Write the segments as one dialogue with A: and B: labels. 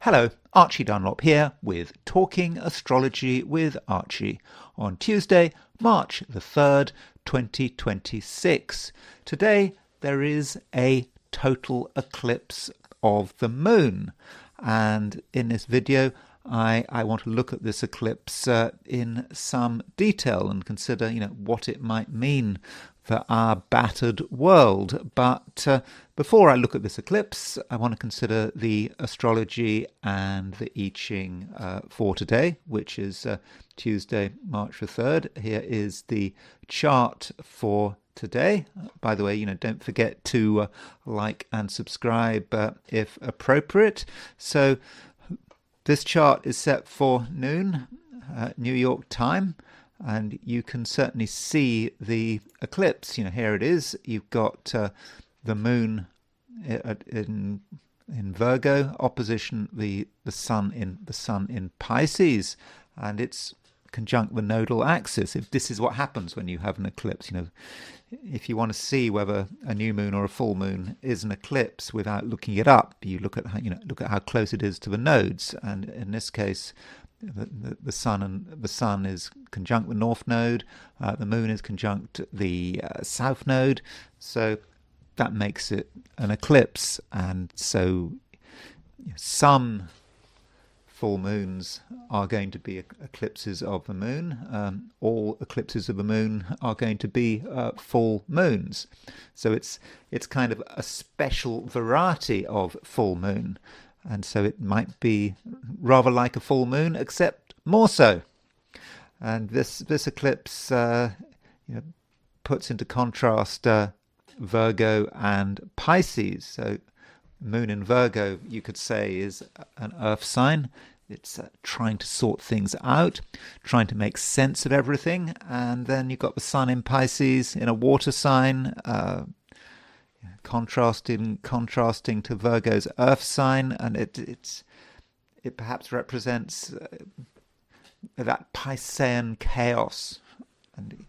A: Hello, Archie Dunlop here with Talking Astrology with Archie on Tuesday, March the 3rd, 2026. Today there is a total eclipse of the moon, and in this video I want to look at this eclipse in some detail and consider what it might mean for our battered world. But before I look at this eclipse, I want to consider the astrology and the I Ching for today, which is Tuesday, March the 3rd. Here is the chart for today. By the way, don't forget to like and subscribe if appropriate. So this chart is set for noon, New York time, and you can certainly see the eclipse. Here it is. You've got the moon in Virgo, opposition the sun in Pisces, and it's conjunct the nodal axis. If this is what happens when you have an eclipse, if you want to see whether a new moon or a full moon is an eclipse without looking it up, you look at how close it is to the nodes. And in this case, the sun is conjunct the north node, the moon is conjunct the south node, so that makes it an eclipse. And so some full moons are going to be eclipses of the moon. All eclipses of the moon are going to be full moons. So it's kind of a special variety of full moon. And so it might be rather like a full moon, except more so. And this eclipse puts into contrast Virgo and Pisces. So moon in Virgo, you could say, is an earth sign. It's trying to sort things out, trying to make sense of everything. And then you've got the sun in Pisces in a water sign, contrasting to Virgo's earth sign, and it perhaps represents that Piscean chaos. And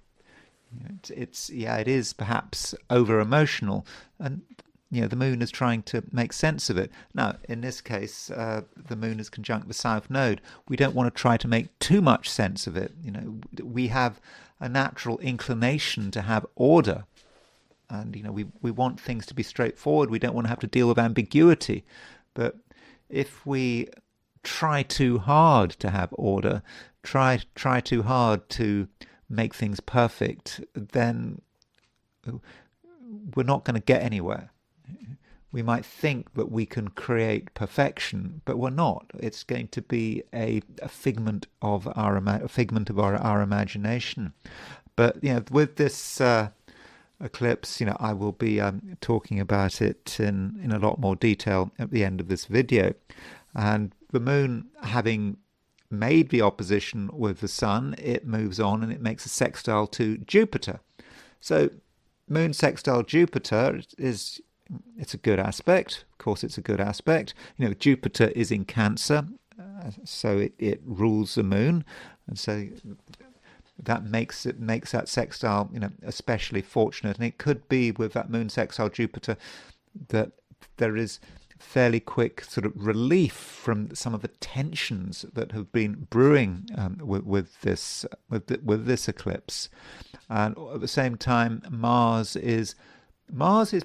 A: it is perhaps over emotional, and the moon is trying to make sense of it. Now, in this case, the moon is conjunct the south node. We don't want to try to make too much sense of it. We have a natural inclination to have order, and we want things to be straightforward. We don't want to have to deal with ambiguity. But if we try too hard to have order, try too hard to make things perfect, then we're not going to get anywhere. We might think that we can create perfection, but we're not. It's going to be a figment of our imagination. But with this eclipse, I will be talking about it in a lot more detail at the end of this video. And the moon, having made the opposition with the sun, it moves on and it makes a sextile to Jupiter. So moon sextile Jupiter it's a good aspect. Of course, it's a good aspect. Jupiter is in Cancer, so it rules the moon, and so that makes that sextile especially fortunate. And it could be with that moon sextile Jupiter that there is fairly quick sort of relief from some of the tensions that have been brewing with this eclipse. And at the same time, Mars is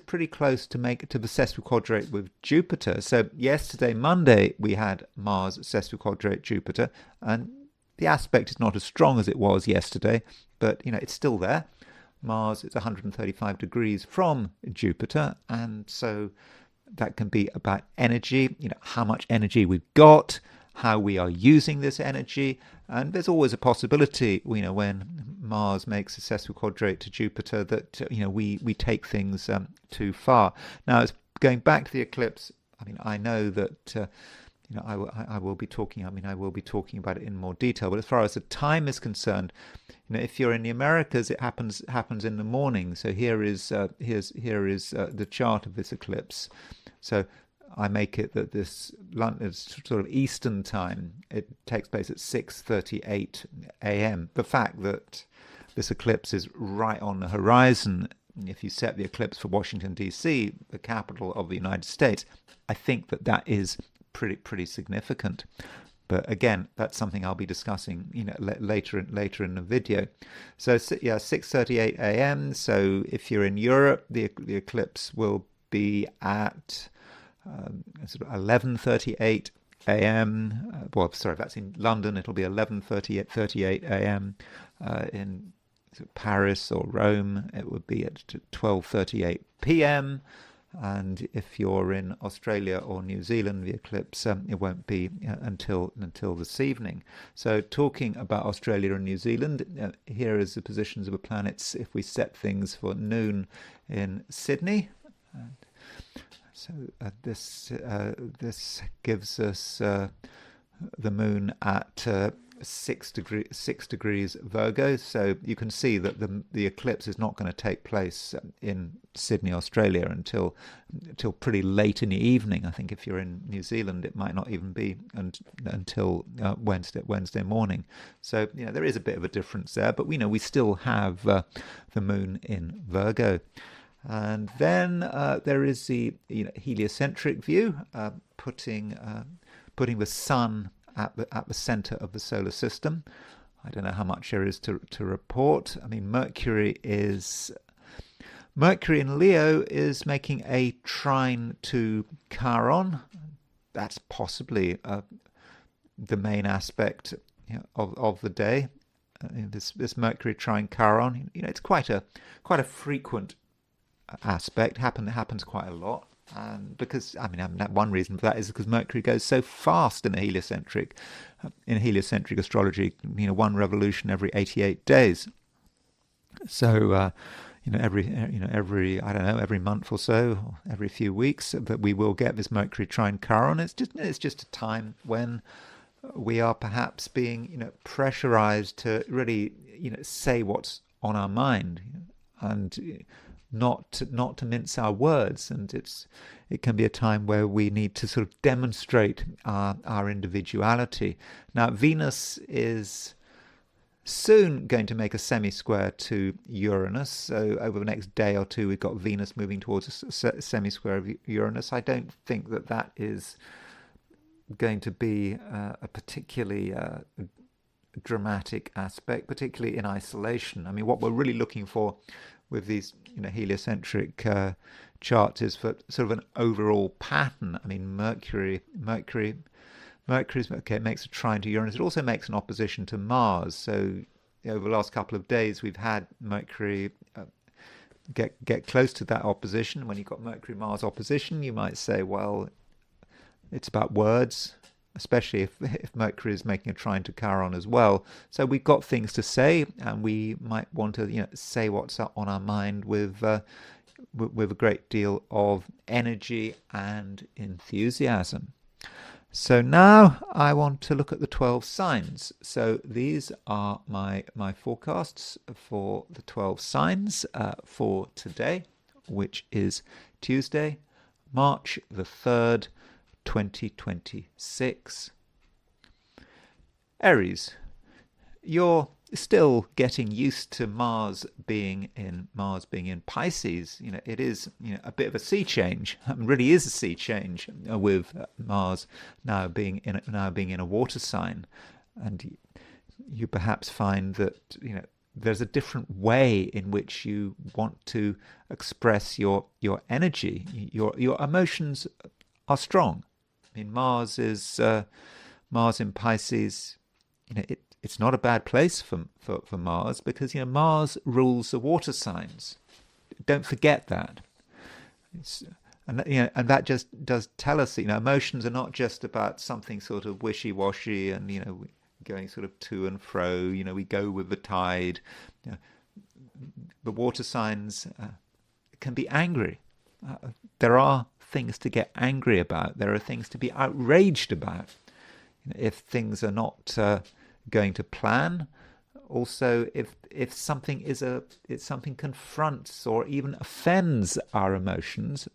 A: pretty close to the sesquiquadrate with Jupiter. So yesterday, Monday, we had Mars sesquiquadrate Jupiter, and the aspect is not as strong as it was yesterday, but it's still there. Mars is 135 degrees from Jupiter, and so that can be about energy, how much energy we've got, how we are using this energy. And there's always a possibility, when Mars makes a sesquiquadrate to Jupiter, that we take things too far. Now, going back to the eclipse, I know that I will be talking about it in more detail. But as far as the time is concerned, if you're in the Americas, it happens in the morning. So here is the chart of this eclipse. So I make it that this is sort of Eastern time. It takes place at 6:38 a.m. The fact that this eclipse is right on the horizon, if you set the eclipse for Washington, D.C., the capital of the United States, I think that is pretty significant. But again, that's something I'll be discussing, later in the video. So yeah, 6:38 a.m. So if you're in Europe, the eclipse will be at sort of 11:38 a.m. Well, sorry, if that's in London, it'll be 11:38 a.m. In Paris or Rome, it would be at 12:38 p.m. And if you're in Australia or New Zealand, the eclipse, it won't be until this evening. So talking about Australia and New Zealand, here is the positions of the planets if we set things for noon in Sydney. So this gives us the moon at 6 degrees Virgo. So you can see that the eclipse is not going to take place in Sydney, Australia, until pretty late in the evening. I think if you're in New Zealand, it might not even be until Wednesday morning. So there is a bit of a difference there, but we still have the moon in Virgo. And then there is the heliocentric view, putting the sun at the center of the solar system. I don't know how much there is to report. I mean, Mercury in Leo is making a trine to Chiron. That's possibly the main aspect of the day. This Mercury trine Chiron. It's quite a frequent aspect. Happens quite a lot. And because one reason for that is because Mercury goes so fast in heliocentric astrology. One revolution every 88 days. So every month or so, or every few weeks, that we will get this Mercury trine Chiron. It's just a time when we are perhaps being pressurized to really say what's on our mind, and not to mince our words, and it can be a time where we need to sort of demonstrate our individuality. Now, Venus is soon going to make a semi-square to Uranus, so over the next day or two we've got Venus moving towards a semi-square of Uranus. I don't think that is going to be a particularly dramatic aspect, particularly in isolation. I mean, what we're really looking for with these heliocentric charts is for sort of an overall pattern. I mean, Mercury's okay, it makes a trine to Uranus. It also makes an opposition to Mars. So over the last couple of days, we've had Mercury get close to that opposition. When you've got Mercury-Mars opposition, you might say, well, it's about words, especially if Mercury is making a trine to Chiron as well. So we've got things to say, and we might want to say what's on our mind with a great deal of energy and enthusiasm. So now I want to look at the 12 signs. So these are my forecasts for the 12 signs for today, which is Tuesday, March the 3rd, 2026. Aries, you're still getting used to Mars being in Pisces. It is a bit of a sea change. It really is a sea change with Mars now being in a water sign, and you perhaps find that there's a different way in which you want to express your energy. Your emotions are strong. I mean, Mars in Pisces. It's not a bad place for Mars, because Mars rules the water signs. Don't forget that. And that just does tell us emotions are not just about something sort of wishy-washy and going sort of to and fro. We go with the tide. The water signs can be angry. There are things to get angry about. There are things to be outraged about. If things are not going to plan. Also, if something confronts or even offends our emotions,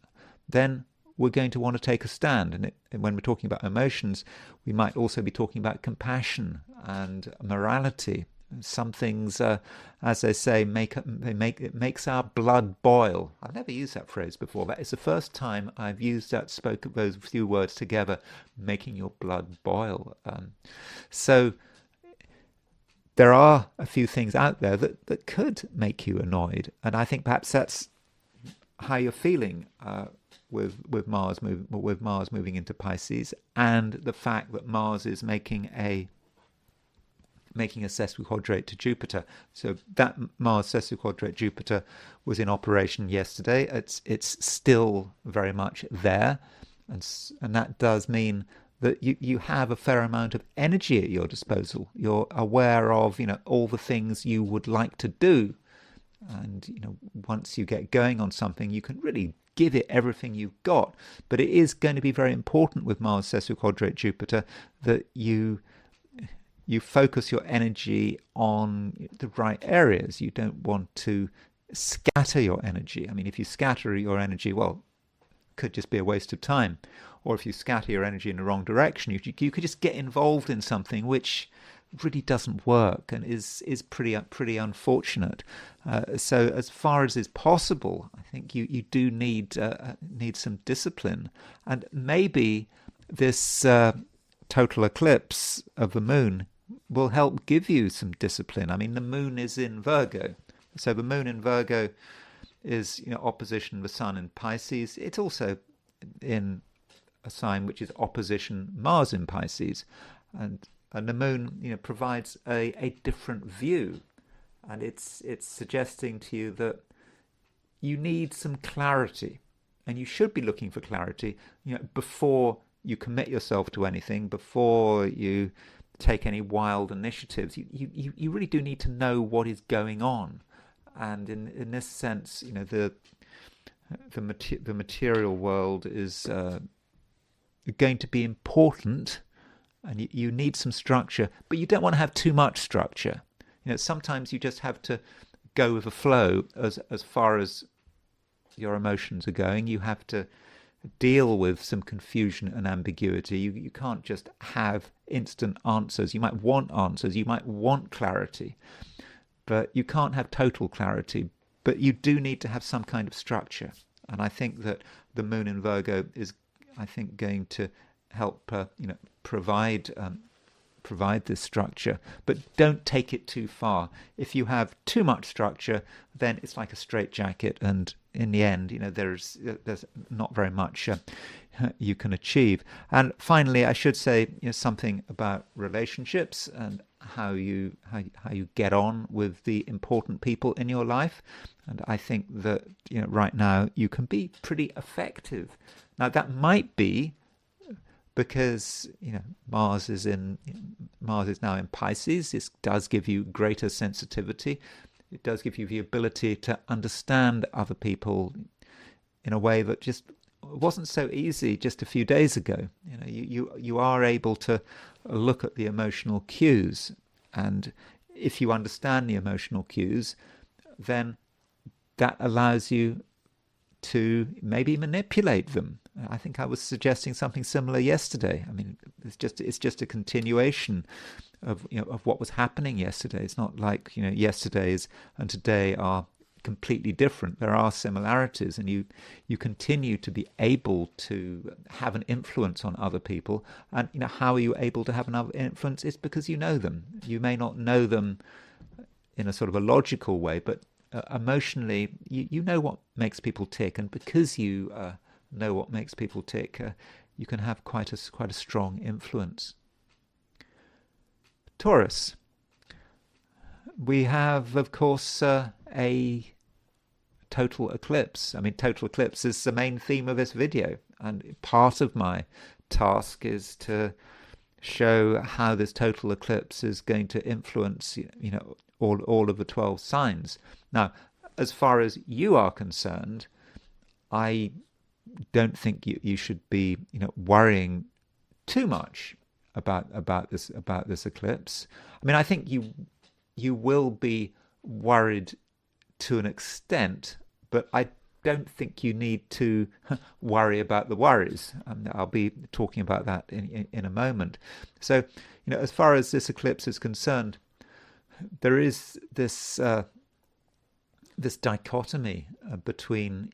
A: then we're going to want to take a stand. And when we're talking about emotions, we might also be talking about compassion and morality Some things, as they say, it makes our blood boil. I've never used that phrase before. That is the first time I've used that, spoke of those few words together, making your blood boil. So there are a few things out there that could make you annoyed, and I think perhaps that's how you're feeling with Mars moving into Pisces, and the fact that Mars is making a sesquiquadrate to Jupiter. So that Mars sesquiquadrate Jupiter was in operation yesterday. It's still very much there, and that does mean that you have a fair amount of energy at your disposal. You're aware of all the things you would like to do, and once you get going on something, you can really give it everything you've got. But it is going to be very important with Mars sesquiquadrate Jupiter that you focus your energy on the right areas. You don't want to scatter your energy. I mean, if you scatter your energy, well, it could just be a waste of time. Or if you scatter your energy in the wrong direction, you could just get involved in something which really doesn't work and is pretty unfortunate. So as far as is possible, I think you do need some discipline, and maybe this total eclipse of the moon will help give you some discipline. I mean, the moon is in Virgo, so the moon in Virgo is opposition the sun in Pisces. It's also in a sign which is opposition Mars in Pisces, and the moon provides a different view, and it's suggesting to you that you need some clarity, and you should be looking for clarity before you commit yourself to anything, before you take any wild initiatives. You really do need to know what is going on, and in this sense, the material world is going to be important, and you need some structure, but you don't want to have too much structure. Sometimes you just have to go with the flow as far as your emotions are going. You have to deal with some confusion and ambiguity. You can't just have instant answers. You might want answers, you might want clarity, but you can't have total clarity. But you do need to have some kind of structure, and I think that the moon in Virgo is, I think, going to help provide this structure, but don't take it too far. If you have too much structure, then it's like a straitjacket, and in the end, there's not very much you can achieve. And finally, I should say something about relationships and how you get on with the important people in your life. And I think that right now you can be pretty effective. Now that might be because Mars is now in Pisces. This does give you greater sensitivity. It does give you the ability to understand other people in a way that just wasn't so easy just a few days ago. You are able to look at the emotional cues, and if you understand the emotional cues, then that allows you to maybe manipulate them. I think I was suggesting something similar yesterday. I mean, it's just a continuation of what was happening yesterday. It's not like yesterday's and today are completely different. There are similarities, and you continue to be able to have an influence on other people. And how are you able to have an influence? It's because you know them. You may not know them in a sort of a logical way, but emotionally, you know what makes people tick, and because you know what makes people tick, you can have quite a strong influence. Taurus. We have, of course, a total eclipse. I mean, total eclipse is the main theme of this video, and part of my task is to show how this total eclipse is going to influence, all of the 12 signs. Now, as far as you are concerned, I don't think you should be, worrying too much about this eclipse. I mean, I think you will be worried to an extent, but I don't think you need to worry about the worries. I'll be talking about that in a moment. So, as far as this eclipse is concerned, there is this this dichotomy between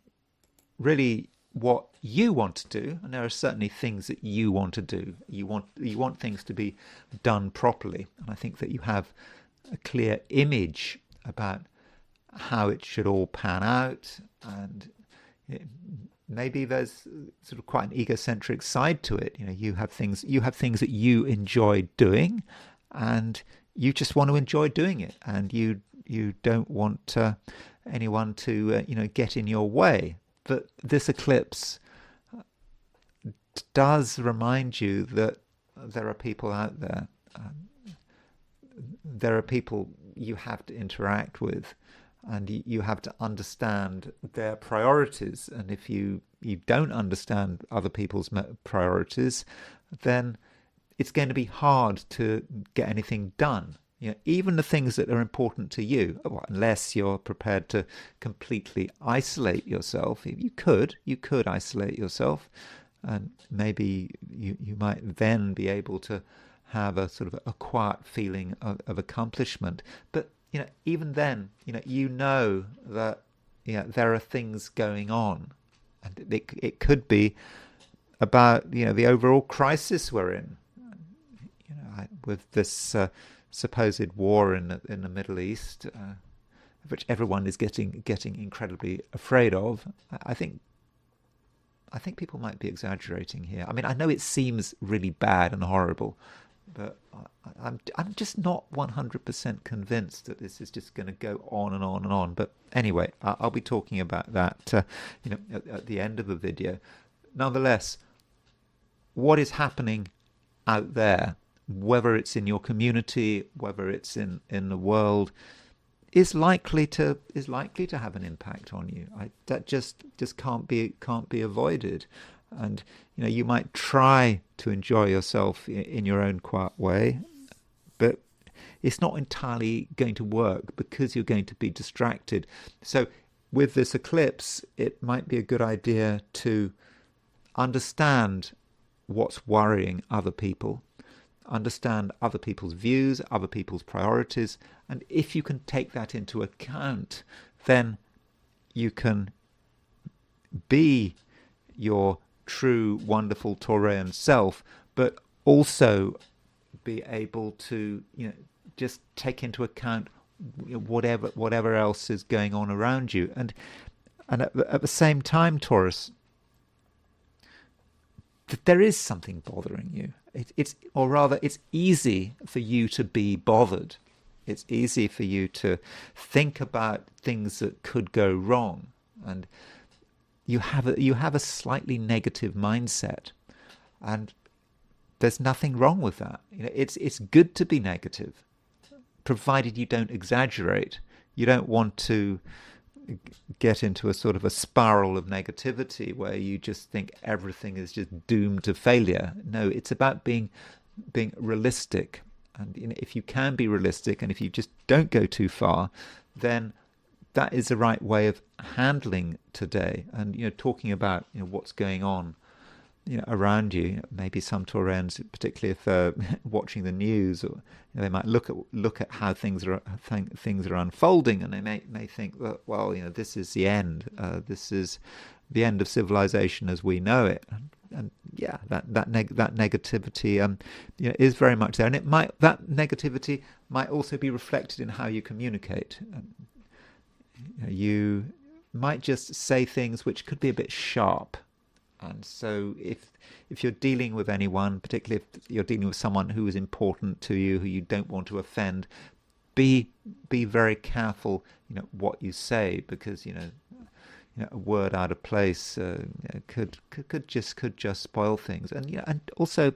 A: really what you want to do, and there are certainly things that you want to do. You want things to be done properly, and I think that you have a clear image about how it should all pan out, and maybe there's sort of quite an egocentric side to it. You have things that you enjoy doing, and you just want to enjoy doing it, and you don't want anyone to get in your way. But this eclipse does remind you that there are people out there. There are people you have to interact with, and you have to understand their priorities. And if you don't understand other people's priorities, then it's going to be hard to get anything done. Even the things that are important to you, unless you're prepared to completely isolate yourself. You could isolate yourself, and maybe you might then be able to have a sort of a quiet feeling of accomplishment. But even then, that there are things going on, and it could be about the overall crisis we're in. With this supposed war in the Middle East, which everyone is getting incredibly afraid of. I think people might be exaggerating here. I mean, I know it seems really bad and horrible, but I'm just not 100% convinced that this is just going to go on and on and on. But anyway, I'll be talking about that at the end of the video. Nonetheless, what is happening out there, whether it's in your community, whether it's in the world, is likely to have an impact on you. That just can't be avoided. And you might try to enjoy yourself in your own quiet way, but it's not entirely going to work because you're going to be distracted. So with this eclipse, it might be a good idea to understand what's worrying other people, understand other people's views, other people's priorities, and if you can take that into account, then you can be your true, wonderful Taurean self, but also be able to just take into account whatever else is going on around you, and at the same time, Taurus, that there is something bothering you. It's easy for you to be bothered. It's easy for you to think about things that could go wrong, and you have a slightly negative mindset, and there's nothing wrong with that. It's good to be negative, provided you don't exaggerate. You don't want to get into a sort of a spiral of negativity where you just think everything is just doomed to failure. No, it's about being realistic. And if you can be realistic, and if you just don't go too far, then that is the right way of handling today. And talking about what's going on around you. Maybe some Taurans, particularly if they're watching the news, or they might look at how things are unfolding, and they may think, well, this is the end. This is the end of civilization as we know it. And yeah, that negativity is very much there, and that negativity might also be reflected in how you communicate. You might just say things which could be a bit sharp. And so if you're dealing with anyone, particularly if you're dealing with someone who is important to you, who you don't want to offend, be very careful what you say, because a word out of place could just spoil things. And also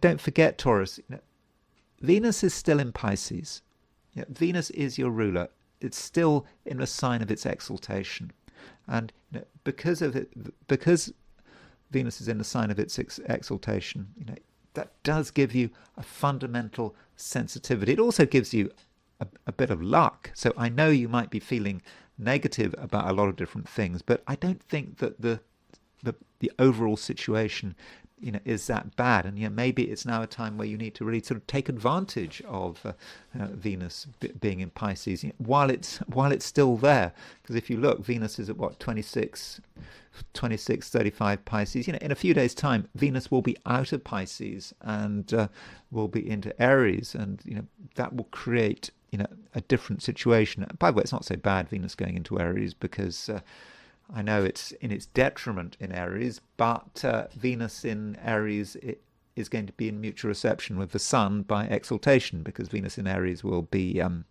A: don't forget, Taurus, Venus is still in Pisces. Venus is your ruler. It's still in the sign of its exaltation. And because Venus is in the sign of its exaltation, that does give you a fundamental sensitivity. It also gives you a bit of luck. So I know you might be feeling negative about a lot of different things, but I don't think that the the overall situation, is that bad. And maybe it's now a time where you need to really sort of take advantage of Venus being in Pisces, while it's still there. Because if you look, Venus is at what, 26, 35 Pisces. In a few days' time, Venus will be out of Pisces and will be into Aries, and that will create a different situation. By the way, it's not so bad, Venus going into Aries, because I know it's in its detriment in Aries, but Venus in Aries is going to be in mutual reception with the Sun by exaltation, because Venus in Aries will be in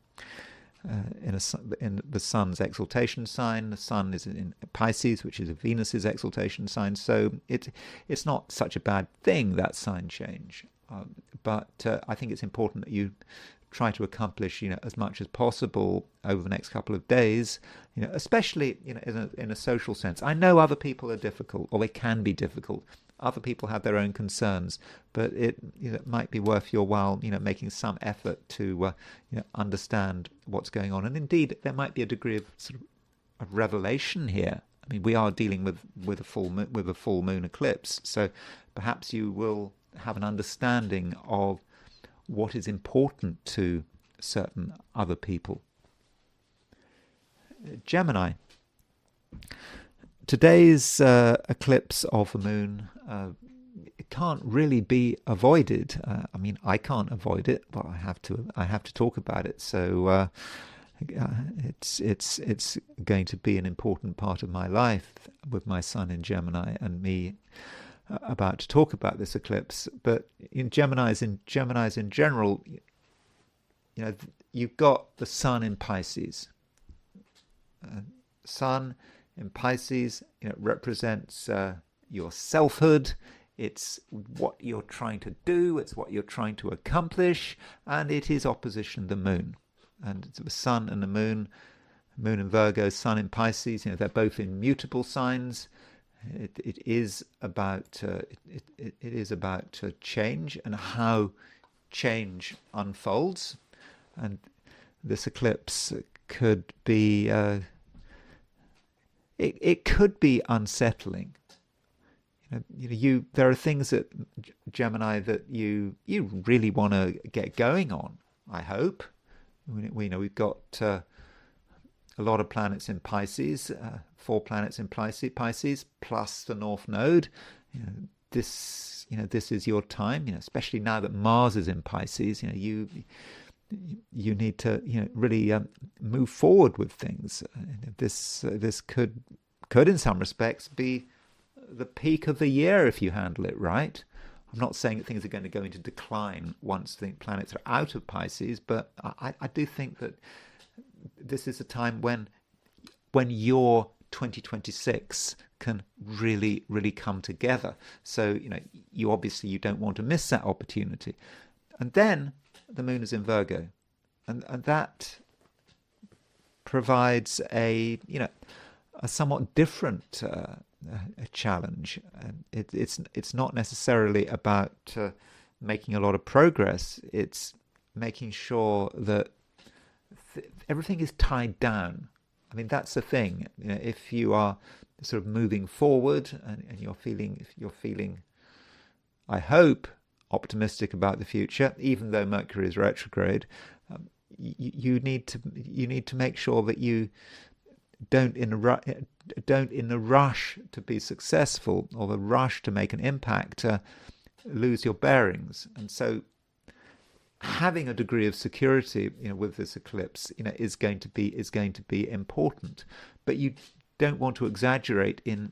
A: the Sun's exaltation sign. The Sun is in Pisces, which is Venus's exaltation sign. So it's not such a bad thing, that sign change. But I think it's important that you try to accomplish as much as possible over the next couple of days, especially in a social sense. I know other people are difficult, or they can be difficult. Other people have their own concerns, but it might be worth your while making some effort to understand what's going on. And indeed, there might be a degree of sort of revelation here. I mean, we are dealing with a full moon eclipse, so perhaps you will have an understanding of what is important to certain other people. Gemini. Today's eclipse of the moon it can't really be avoided. I mean, I can't avoid it, but I have to talk about it. So it's going to be an important part of my life, with my son in Gemini and me about to talk about this eclipse. But in Geminis in general, you've got the Sun in Pisces. Sun in Pisces, represents your selfhood. It's what you're trying to do. It's what you're trying to accomplish, and it is opposition the Moon. And the Sun and the Moon in Virgo, Sun in Pisces. They're both in mutable signs. It is about change and how change unfolds, and this eclipse could be it could be unsettling. There are things that Gemini that you really want to get going on. I hope. We've got a lot of planets in Pisces, 4 planets in Pisces, plus the North Node. This is your time. Especially now that Mars is in Pisces. You need to really move forward with things. This could in some respects be the peak of the year if you handle it right. I'm not saying that things are going to go into decline once the planets are out of Pisces, but I do think that this is a time when your 2026 can really, really come together. So, you don't want to miss that opportunity. And then the moon is in Virgo, and that provides a somewhat different a challenge. It's not necessarily about making a lot of progress. It's making sure that everything is tied down. I mean, that's the thing. If you are sort of moving forward and you're feeling, I hope, optimistic about the future, even though Mercury is retrograde, you need to make sure that you don't in the rush to be successful or the rush to make an impact lose your bearings. And so having a degree of security with this eclipse is going to be important, but you don't want to exaggerate in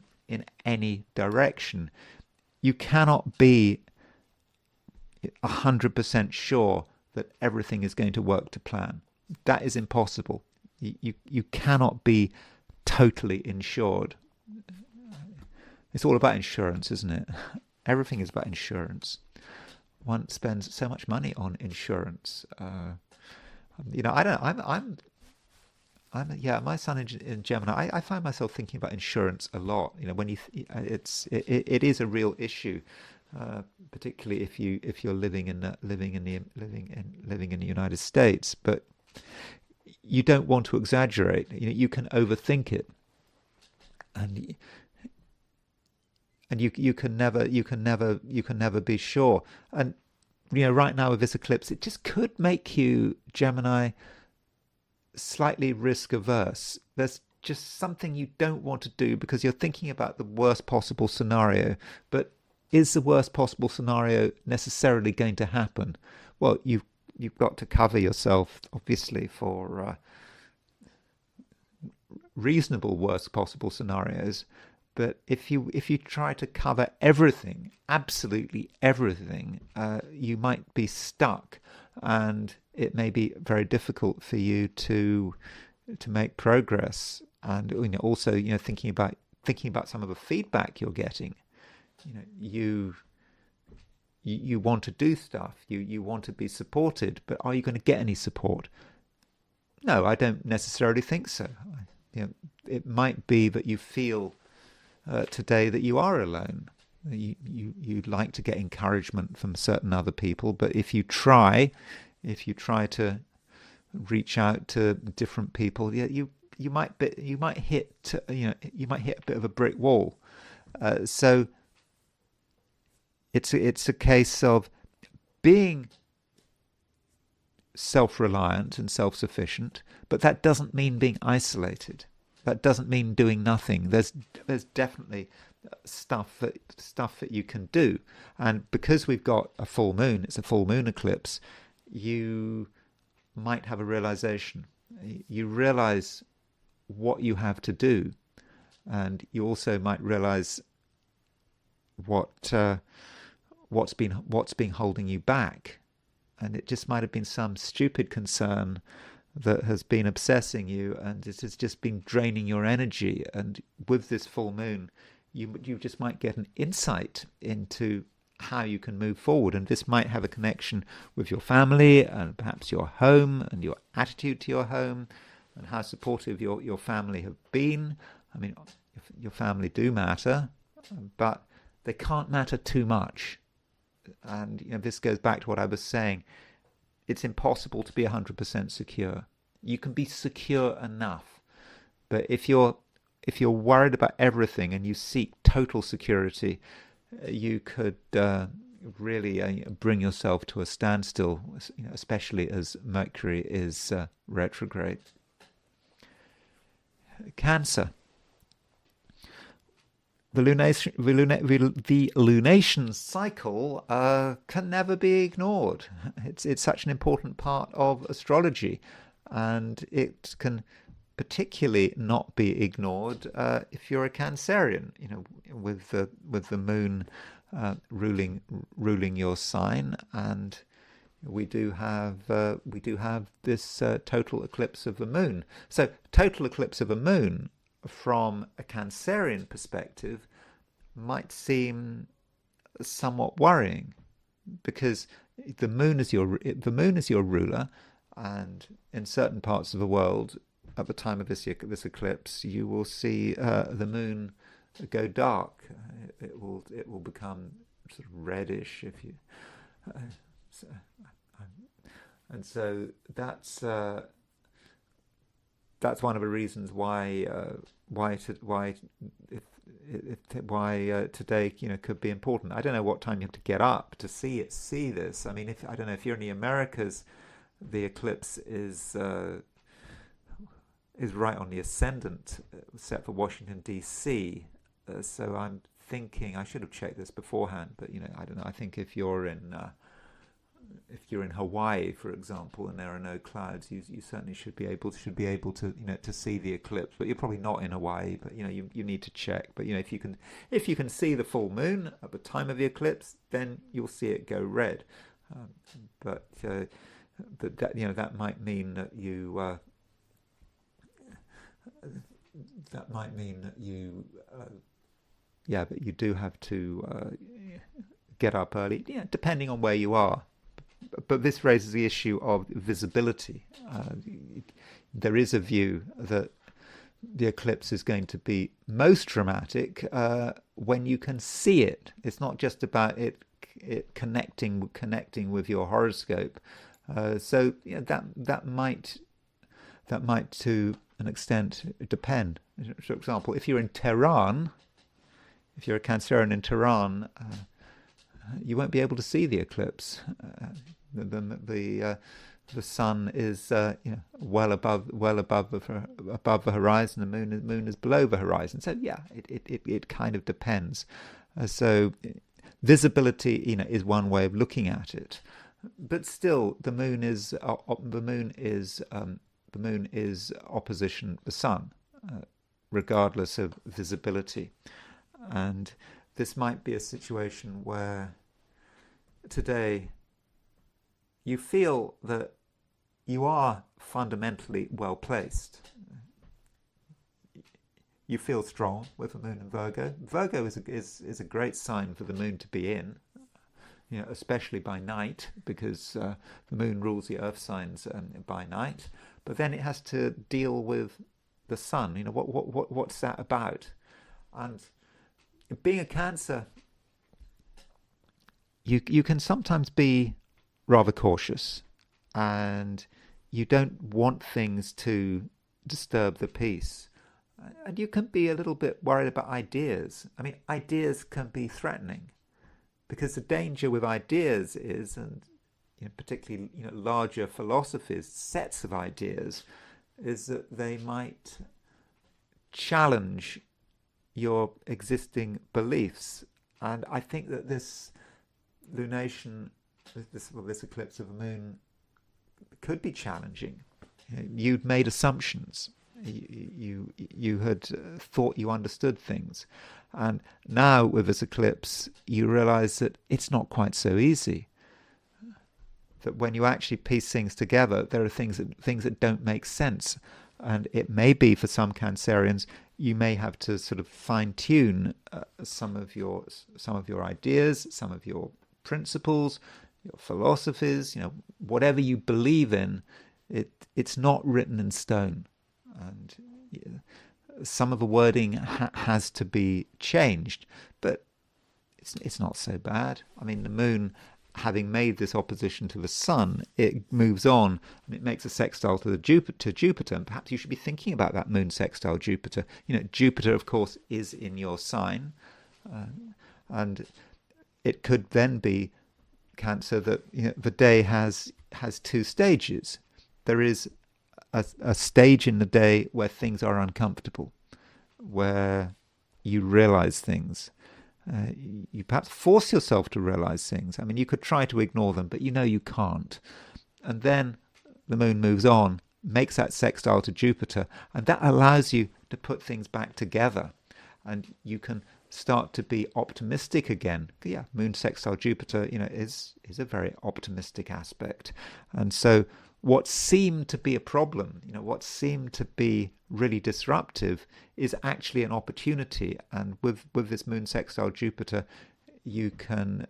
A: any direction. You cannot be 100% sure that everything is going to work to plan. That is impossible. You cannot be totally insured. It's all about insurance, isn't it? Everything is about insurance. One spends so much money on insurance. My son in Gemini. I find myself thinking about insurance a lot. It is a real issue, particularly if you're living in the United States. But you don't want to exaggerate. You can overthink it, and and you can never be sure. And right now with this eclipse, it just could make you, Gemini, slightly risk averse. There's just something you don't want to do because you're thinking about the worst possible scenario. But is the worst possible scenario necessarily going to happen? Well, you've got to cover yourself, obviously, for reasonable worst possible scenarios. But if you try to cover everything, absolutely everything, you might be stuck, and it may be very difficult for you to make progress. And also, thinking about some of the feedback you're getting. You want to do stuff, you want to be supported, but are you going to get any support? No, I don't necessarily think so. It might be that you feel today that you are alone. You'd like to get encouragement from certain other people, but if you try to reach out to different people, you might hit a bit of a brick wall. So it's a case of being self-reliant and self-sufficient, but that doesn't mean being isolated. That doesn't mean doing nothing. There's definitely stuff that you can do, and because we've got a full moon, it's a full moon eclipse. You might have a realization. You realize what you have to do, and you also might realize what's been holding you back. And it just might have been some stupid concern that has been obsessing you, and it has just been draining your energy. And with this full moon, you just might get an insight into how you can move forward. And this might have a connection with your family and perhaps your home and your attitude to your home and how supportive your family have been. I mean, your family do matter, but they can't matter too much. And this goes back to what I was saying. It's impossible to be 100% secure. You can be secure enough, but if you're worried about everything and you seek total security, you could really bring yourself to a standstill, especially as Mercury is retrograde. Cancer. The lunation cycle can never be ignored. It's such an important part of astrology, and it can particularly not be ignored if you're a Cancerian. With the moon ruling your sign, and we do have this total eclipse of the moon. So total eclipse of a moon, from a Cancerian perspective, might seem somewhat worrying, because the moon is your ruler, and in certain parts of the world, at the time of this eclipse, you will see the moon go dark. It will become sort of reddish if you. And so that's one of the reasons why today could be important. I don't know what time you have to get up to see this. I mean, I don't know if you're in the Americas, the eclipse is right on the ascendant, set for Washington D.C. So I'm thinking I should have checked this beforehand, but I don't know. I think if you're in Hawaii, for example, and there are no clouds, you certainly should be able to to see the eclipse. But you're probably not in Hawaii. But you need to check. But if you can see the full moon at the time of the eclipse, then you'll see it go red. But that might mean that you. But you do have to get up early, depending on where you are. But this raises the issue of visibility. There is a view that the eclipse is going to be most dramatic when you can see it. It's not just about it connecting with your horoscope. So that might to an extent depend. For example, if you're in Tehran, if you're a Cancerian in Tehran, you won't be able to see the eclipse. The sun is well above above the horizon. The moon is below the horizon. So yeah, it kind of depends. So visibility is one way of looking at it, but still the moon is opposition the sun, regardless of visibility. And this might be a situation where today you feel that you are fundamentally well placed. You feel strong with the moon in Virgo. Virgo is a great sign for the moon to be in, especially by night, because the moon rules the earth signs by night. But then it has to deal with the sun. What's that about? And being a Cancer, you can sometimes be rather cautious, and you don't want things to disturb the peace. And you can be a little bit worried about ideas. I mean, ideas can be threatening, because the danger with ideas is, and particularly larger philosophies, sets of ideas, is that they might challenge your existing beliefs. And I think that this lunation, this eclipse of the moon, could be challenging. You'd made assumptions. You had thought you understood things, and now with this eclipse you realize that it's not quite so easy. That when you actually piece things together, there are things that don't make sense, and it may be for some Cancerians you may have to sort of fine-tune some of your ideas, some of your principles, your philosophies, whatever you believe in. It's not written in stone, and some of the wording has to be changed, but it's not so bad. I mean, the moon, having made this opposition to the sun, it moves on and it makes a sextile to Jupiter, and perhaps you should be thinking about that moon sextile Jupiter. Jupiter, of course, is in your sign, and it could then be, Cancer, that the day has two stages. There is a stage in the day where things are uncomfortable, where you realize things. You perhaps force yourself to realize things. I mean, you could try to ignore them, but you can't. And then the moon moves on, makes that sextile to Jupiter, and that allows you to put things back together. And you can start to be optimistic again. Yeah, moon sextile Jupiter, is a very optimistic aspect. And so what seemed to be a problem, what seemed to be really disruptive, is actually an opportunity. And with this moon sextile Jupiter, you can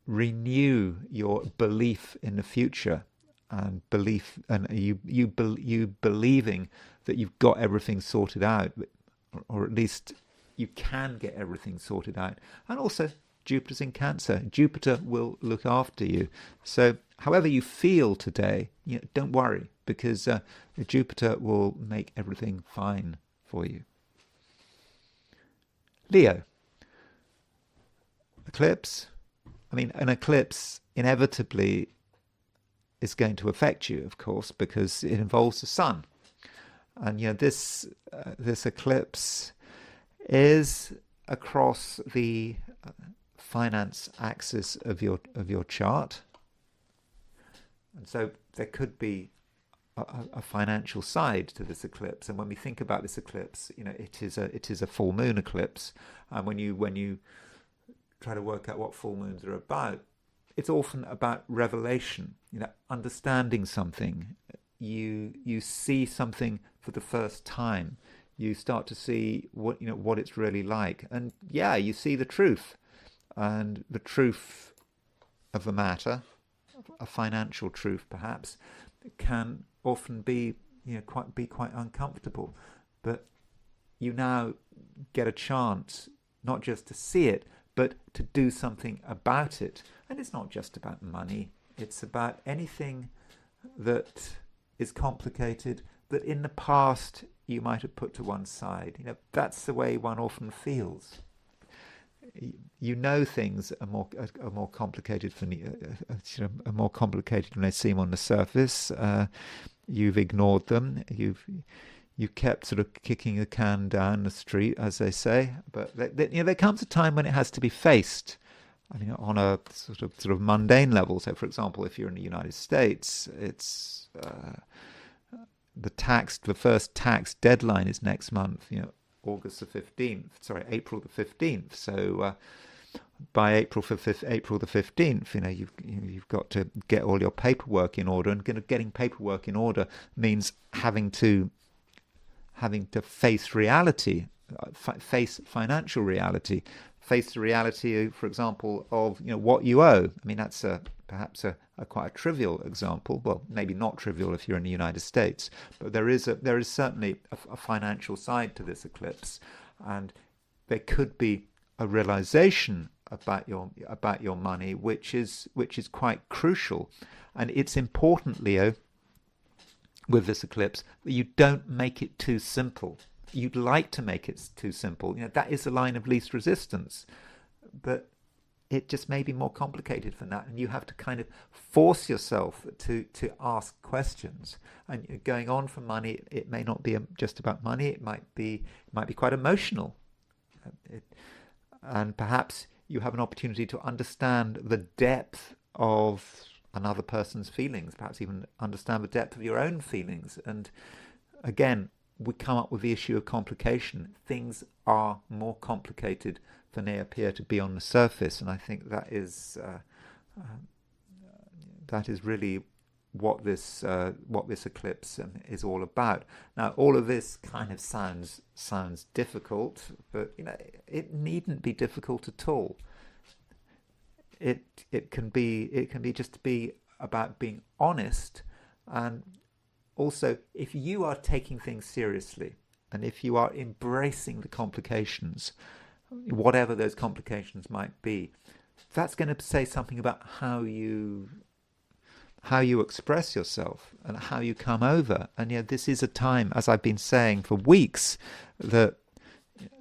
A: renew your belief in the future, and you believing that you've got everything sorted out, or at least you can get everything sorted out. And also, Jupiter's in Cancer. Jupiter will look after you. So however you feel today, don't worry, because Jupiter will make everything fine for you. Leo. Eclipse. I mean, an eclipse inevitably is going to affect you, of course, because it involves the sun. And this eclipse is across the finance axis of your chart, and so there could be a financial side to this eclipse. And when we think about this eclipse, it is a full moon eclipse, and when you try to work out what full moons are about, it's often about revelation, understanding something. You see something for the first time. You start to see what it's really like, and you see the truth, and the truth of the matter, a financial truth perhaps, can often be quite uncomfortable. But you now get a chance not just to see it, but to do something about it. And it's not just about money; it's about anything that is complicated, that in the past you might have put to one side. That's the way one often feels. you know things are more complicated are more complicated than they seem on the surface. You've ignored them. You've kept sort of kicking the can down the street, as they say. But there comes a time when it has to be faced. I mean, on a sort of mundane level. So, for example, if you're in the United States, it's the first tax deadline is next month. April the 15th. So by April the 15th, you've got to get all your paperwork in order, and getting paperwork in order means having to face reality, face financial reality, face the reality, for example, of what you owe. I mean, that's perhaps a quite a trivial example. Well, maybe not trivial if you're in the United States, but there is certainly a financial side to this eclipse, and there could be a realization about your money, which is quite crucial. And it's important, Leo, with this eclipse, that you don't make it too simple. You'd like to make it too simple. That is the line of least resistance, but it just may be more complicated than that, and you have to kind of force yourself to ask questions. And going on for money, it may not be just about money. It might be quite emotional, and perhaps you have an opportunity to understand the depth of another person's feelings, perhaps even understand the depth of your own feelings. And again, we come up with the issue of complication. Things are more complicated than they appear to be on the surface, and I think that is really what this eclipse is all about. Now, all of this kind of sounds difficult, but it needn't be difficult at all. It can be just be about being honest, and also if you are taking things seriously, and if you are embracing the complications, whatever those complications might be, that's going to say something about how you express yourself and how you come over. And this is a time, as I've been saying for weeks, that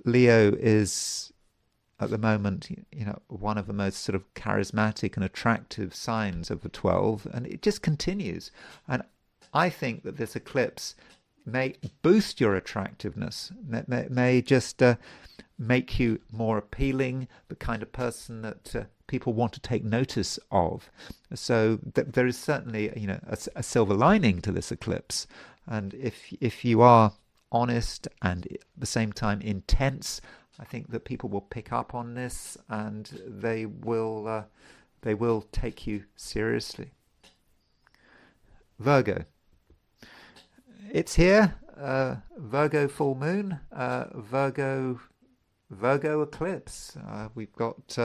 A: Leo is at the moment, one of the most sort of charismatic and attractive signs of the 12, and it just continues. And I think that this eclipse may boost your attractiveness, may just make you more appealing, the kind of person that people want to take notice of. So there is certainly a silver lining to this eclipse, and if you are honest and at the same time intense, I think that people will pick up on this, and they will take you seriously. Virgo. It's here. Virgo full moon. Virgo eclipse. We've got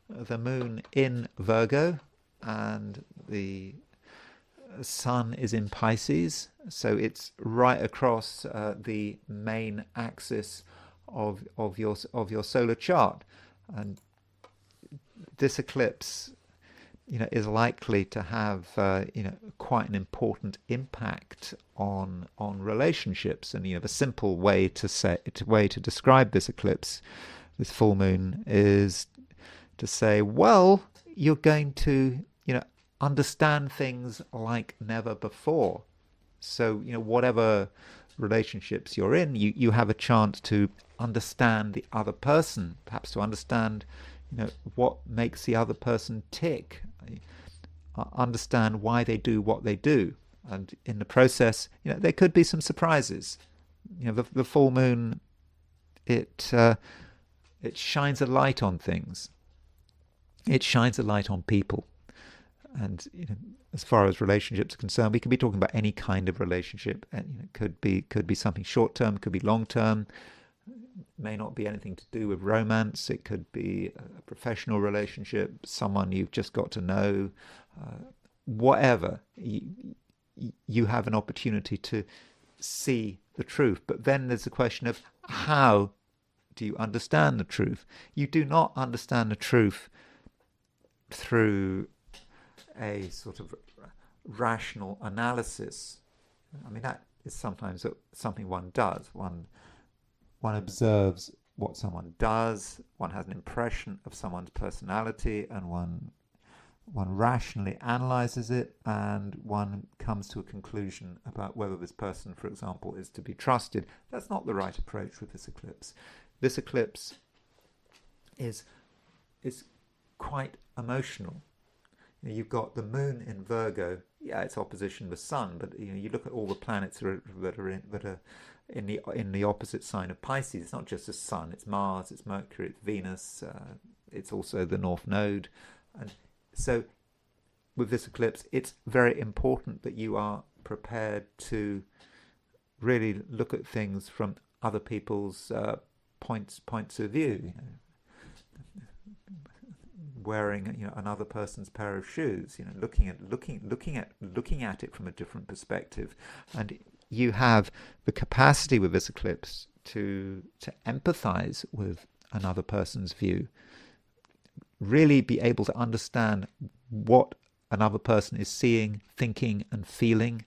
A: the moon in Virgo, and the sun is in Pisces, so it's right across the main axis of your solar chart. And this eclipse is likely to have quite an important impact on relationships. And the simple way to describe this eclipse, this full moon, is to say, well, you're going to understand things like never before. So whatever relationships you're in, you have a chance to understand the other person, perhaps to understand what makes the other person tick, understand why they do what they do, and in the process, there could be some surprises. The full moon, it shines a light on things. It shines a light on people, and as far as relationships are concerned, we could be talking about any kind of relationship, and it could be something short term, could be long term. May not be anything to do with romance. It could be a professional relationship, someone you've just got to know, whatever. You have an opportunity to see the truth. But then there's the question of, how do you understand the truth? You do not understand the truth through a sort of rational analysis. I mean, that is sometimes something one does. One observes what someone does, one has an impression of someone's personality, and one rationally analyzes it, and one comes to a conclusion about whether this person, for example, is to be trusted. That's not the right approach with this eclipse. This eclipse is quite emotional. You've got the moon in Virgo. Yeah, it's opposition with Sun, but you look at all the planets that are in the opposite sign of Pisces. It's not just the Sun; it's Mars, it's Mercury, it's Venus. It's also the North Node, and so with this eclipse, it's very important that you are prepared to really look at things from other people's points of view. Wearing another person's pair of shoes, looking at it from a different perspective, and you have the capacity with this eclipse to empathize with another person's view, really be able to understand what another person is seeing, thinking, and feeling.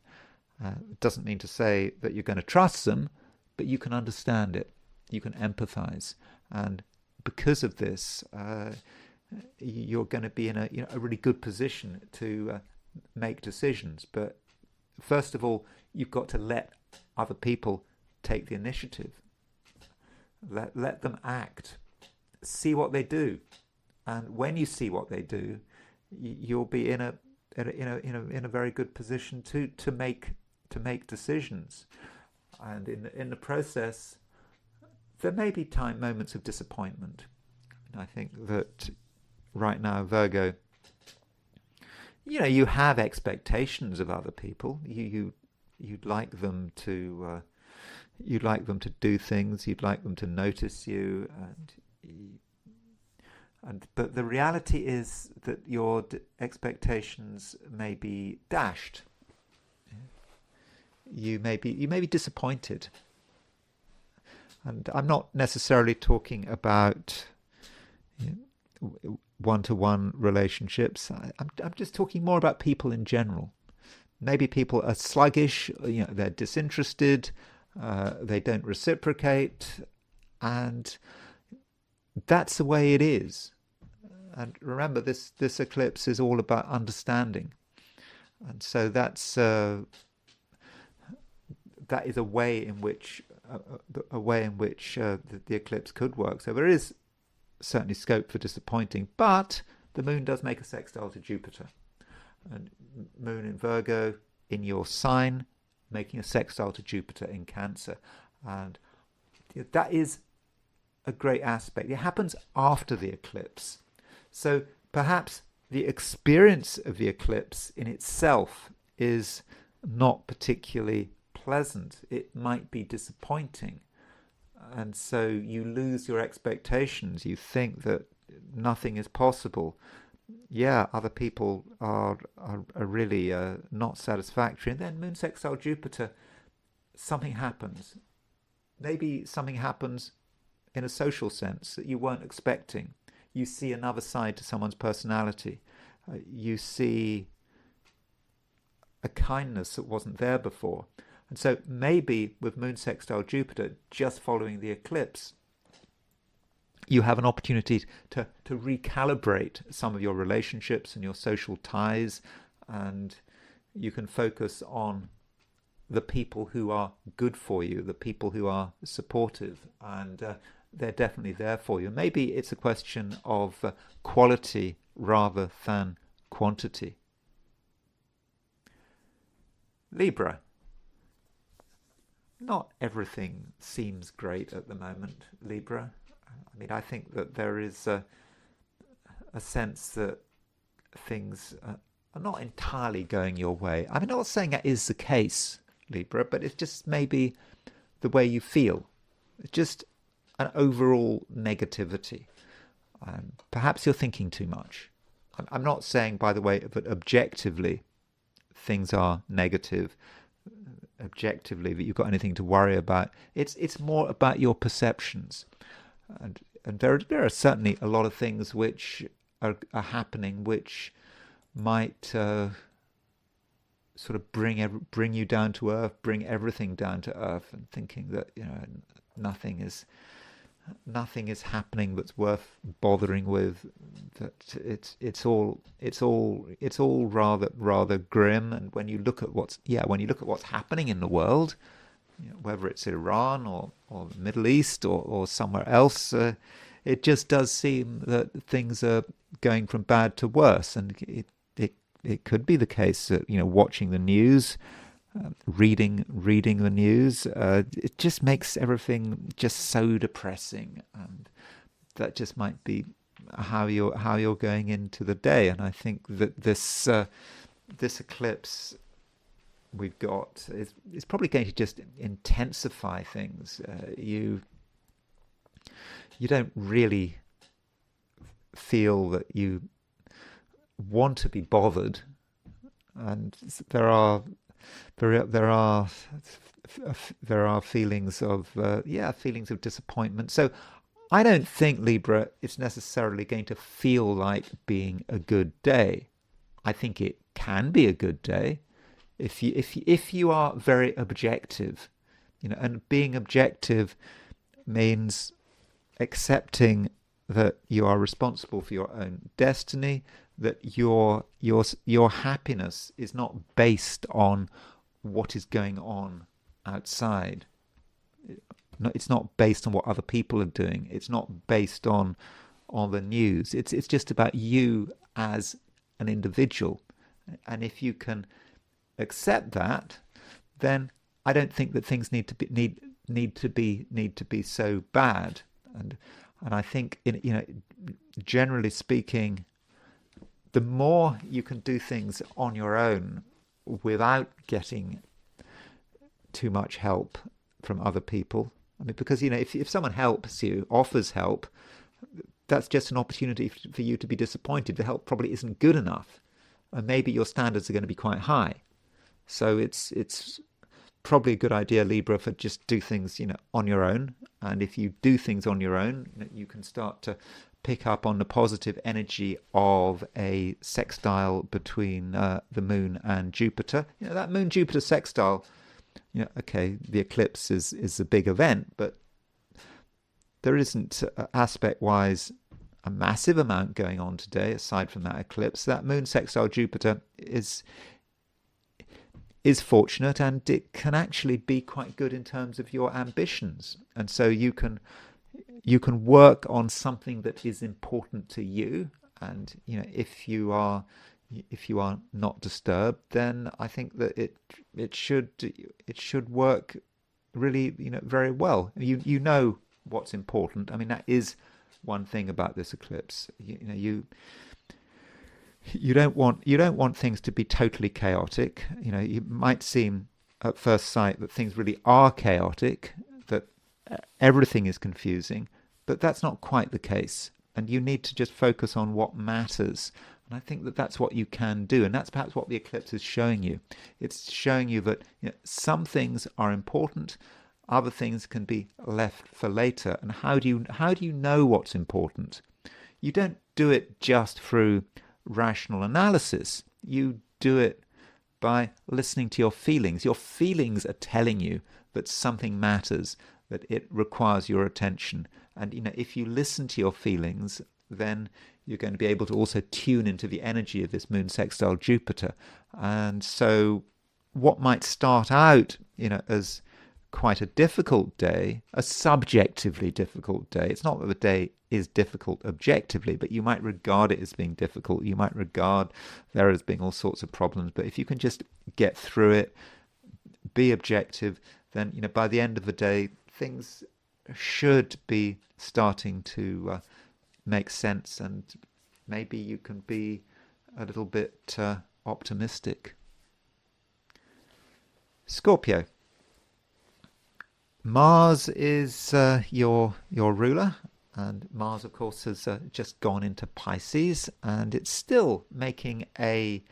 A: It doesn't mean to say that you're going to trust them, but you can understand it, you can empathize, and because of this, you're going to be in a really good position to make decisions. But first of all, you've got to let other people take the initiative. Let them act. See what they do, and when you see what they do, you'll be in a very good position to make decisions. And in the process, there may be moments of disappointment. And I think that right now, Virgo, you have expectations of other people. You'd like them to do things. You'd like them to notice you, but the reality is that your expectations may be dashed. You may be disappointed, and I'm not necessarily talking about one-to-one relationships. I'm just talking more about people in general. Maybe people are sluggish, they're disinterested, they don't reciprocate, and that's the way it is. And remember, this eclipse is all about understanding, and so that is a way in which the eclipse could work. So there is certainly scope for disappointing, but the moon does make a sextile to Jupiter, and moon in Virgo in your sign making a sextile to Jupiter in Cancer, and that is a great aspect. It happens after the eclipse, so perhaps the experience of the eclipse in itself is not particularly pleasant. It might be disappointing, and so you lose your expectations. You think that nothing is possible. Yeah, other people are really not satisfactory. And then moon sextile Jupiter, something happens. Maybe something happens in a social sense that you weren't expecting. You see another side to someone's personality. You see a kindness that wasn't there before. And so maybe with moon sextile Jupiter, just following the eclipse, you have an opportunity to recalibrate some of your relationships and your social ties, and you can focus on the people who are good for you, the people who are supportive, and they're definitely there for you. Maybe it's a question of quality rather than quantity. Libra. Not everything seems great at the moment, Libra. I mean, I think that there is a sense that things are not entirely going your way. I'm not saying that is the case, Libra, but it's just maybe the way you feel. It's just an overall negativity. Perhaps you're thinking too much. I'm not saying, by the way, that objectively things are negative, objectively that you've got anything to worry about. It's more about your perceptions. And there are certainly a lot of things which are happening which might sort of bring you down to earth, bring everything down to earth, and thinking that nothing is nothing is happening that's worth bothering with. That it's all rather grim. And when you look at what's happening in the world, whether it's Iran or the Middle East or somewhere else, it just does seem that things are going from bad to worse. And it could be the case that watching the news, reading the news, it just makes everything just so depressing, and that just might be how you're going into the day. And I think that this eclipse we've got is probably going to just intensify things. You don't really feel that you want to be bothered, and there are feelings of disappointment. So I don't think, Libra, it's necessarily going to feel like being a good day. I think it can be a good day if you are very objective, and being objective means accepting that you are responsible for your own destiny, that your happiness is not based on what is going on outside. It's not based on what other people are doing. It's not based on the news. It's just about you as an individual. And if you can accept that, then I don't think that things need to be so bad. And I think, generally speaking, the more you can do things on your own without getting too much help from other people. I mean, because if someone helps you, offers help, that's just an opportunity for you to be disappointed. The help probably isn't good enough, and maybe your standards are going to be quite high. So it's probably a good idea, Libra, for just do things on your own. And if you do things on your own, you can start to pick up on the positive energy of a sextile between the Moon and Jupiter. That Moon-Jupiter sextile, okay, the eclipse is a big event, but there isn't, aspect-wise, a massive amount going on today, aside from that eclipse. That Moon sextile Jupiter is fortunate, and it can actually be quite good in terms of your ambitions. And so you can work on something that is important to you, and if you are not disturbed, then I think that it should work really very well. You know what's important. I mean, that is one thing about this eclipse. You don't want things to be totally chaotic. It might seem at first sight that things really are chaotic, that everything is confusing, but that's not quite the case. And you need to just focus on what matters. And I think that that's what you can do, and that's perhaps what the eclipse is showing you. It's showing you that some things are important, other things can be left for later. And how do you know what's important? You don't do it just through rational analysis. You do it by listening to your feelings. Your feelings are telling you that something matters, that it requires your attention. And if you listen to your feelings, then you're going to be able to also tune into the energy of this Moon sextile Jupiter. And so what might start out as quite a difficult day, a subjectively difficult day. It's not that the day is difficult objectively, but you might regard it as being difficult. You might regard there as being all sorts of problems. But if you can just get through it, be objective, then by the end of the day, things should be starting to make sense, and maybe you can be a little bit optimistic. Scorpio. Mars is your ruler, and Mars, of course, has just gone into Pisces, and it's still making a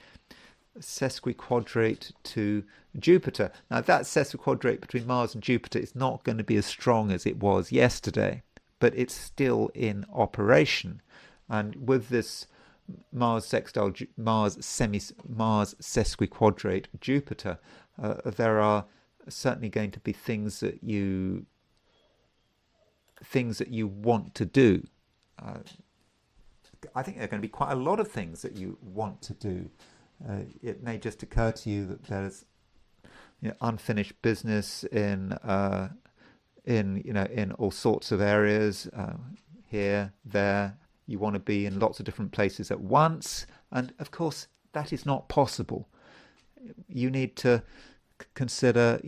A: sesquiquadrate to Jupiter. Now, that sesquiquadrate between Mars and Jupiter is not going to be as strong as it was yesterday, but it's still in operation. And with this Mars sesquiquadrate Jupiter, there are certainly going to be things that you things that you want to do. I think there are going to be quite a lot of things that you want to do. It may just occur to you that there's unfinished business in all sorts of areas, here, there. You want to be in lots of different places at once, and of course that is not possible. You need to consider,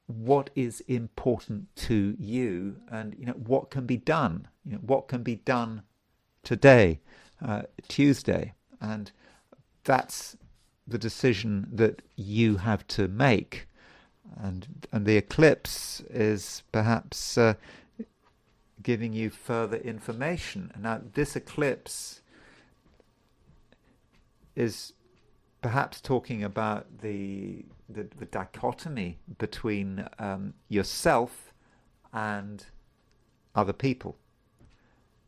A: what is important to you, and what can be done. What can be done today, Tuesday, and that's the decision that you have to make. And the eclipse is perhaps giving you further information. Now, this eclipse is perhaps talking about the dichotomy between yourself and other people.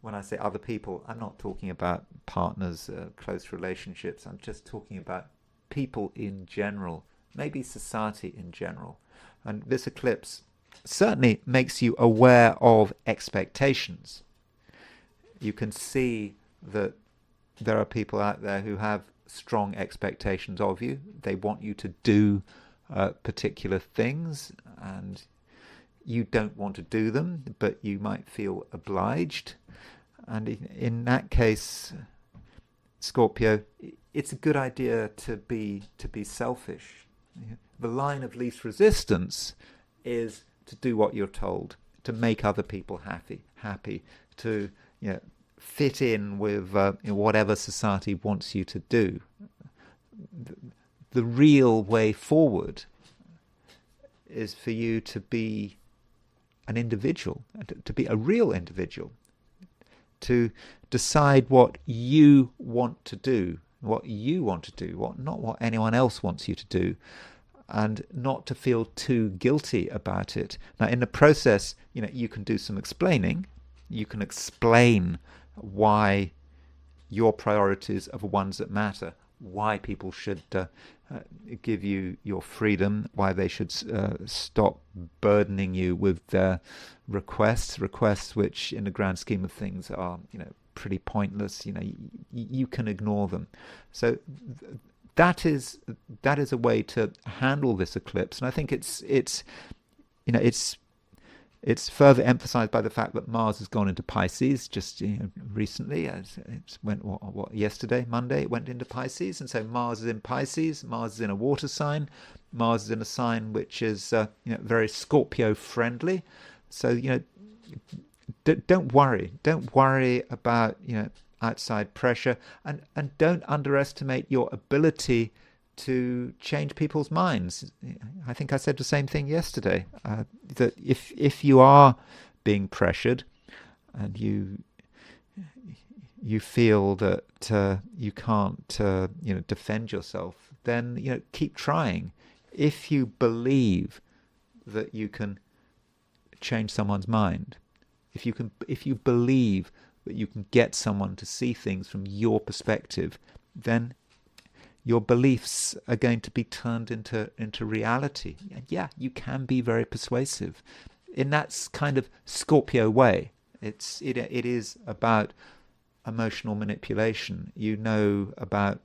A: When I say other people, I'm not talking about partners, close relationships. I'm just talking about people in general, maybe society in general. And this eclipse certainly makes you aware of expectations. You can see that there are people out there who have strong expectations of you. They want you to do particular things, and you don't want to do them, but you might feel obliged. And in that case, Scorpio, it's a good idea to be selfish. The line of least resistance is to do what you're told, to make other people happy, to fit in with whatever society wants you to do. The real way forward is for you to be an individual, to be a real individual, to decide what you want to do, not what anyone else wants you to do, and not to feel too guilty about it. Now, in the process, you can do some explaining. You can explain why your priorities are the ones that matter, why people should give you your freedom, why they should stop burdening you with their requests which in the grand scheme of things are pretty pointless. You can ignore them. So that is a way to handle this eclipse, and I think it's further emphasized by the fact that Mars has gone into Pisces just recently. It went yesterday, Monday, it went into Pisces, and so Mars is in Pisces. Mars is in a water sign. Mars is in a sign which is very Scorpio friendly. So don't worry about outside pressure, and don't underestimate your ability to change people's minds. I think I said the same thing yesterday, that if you are being pressured and you feel that you can't defend yourself, then keep trying. If you believe that you can change someone's mind, if you believe that you can get someone to see things from your perspective, then your beliefs are going to be turned into reality. And yeah, you can be very persuasive in that kind of Scorpio way. It is about emotional manipulation. You know about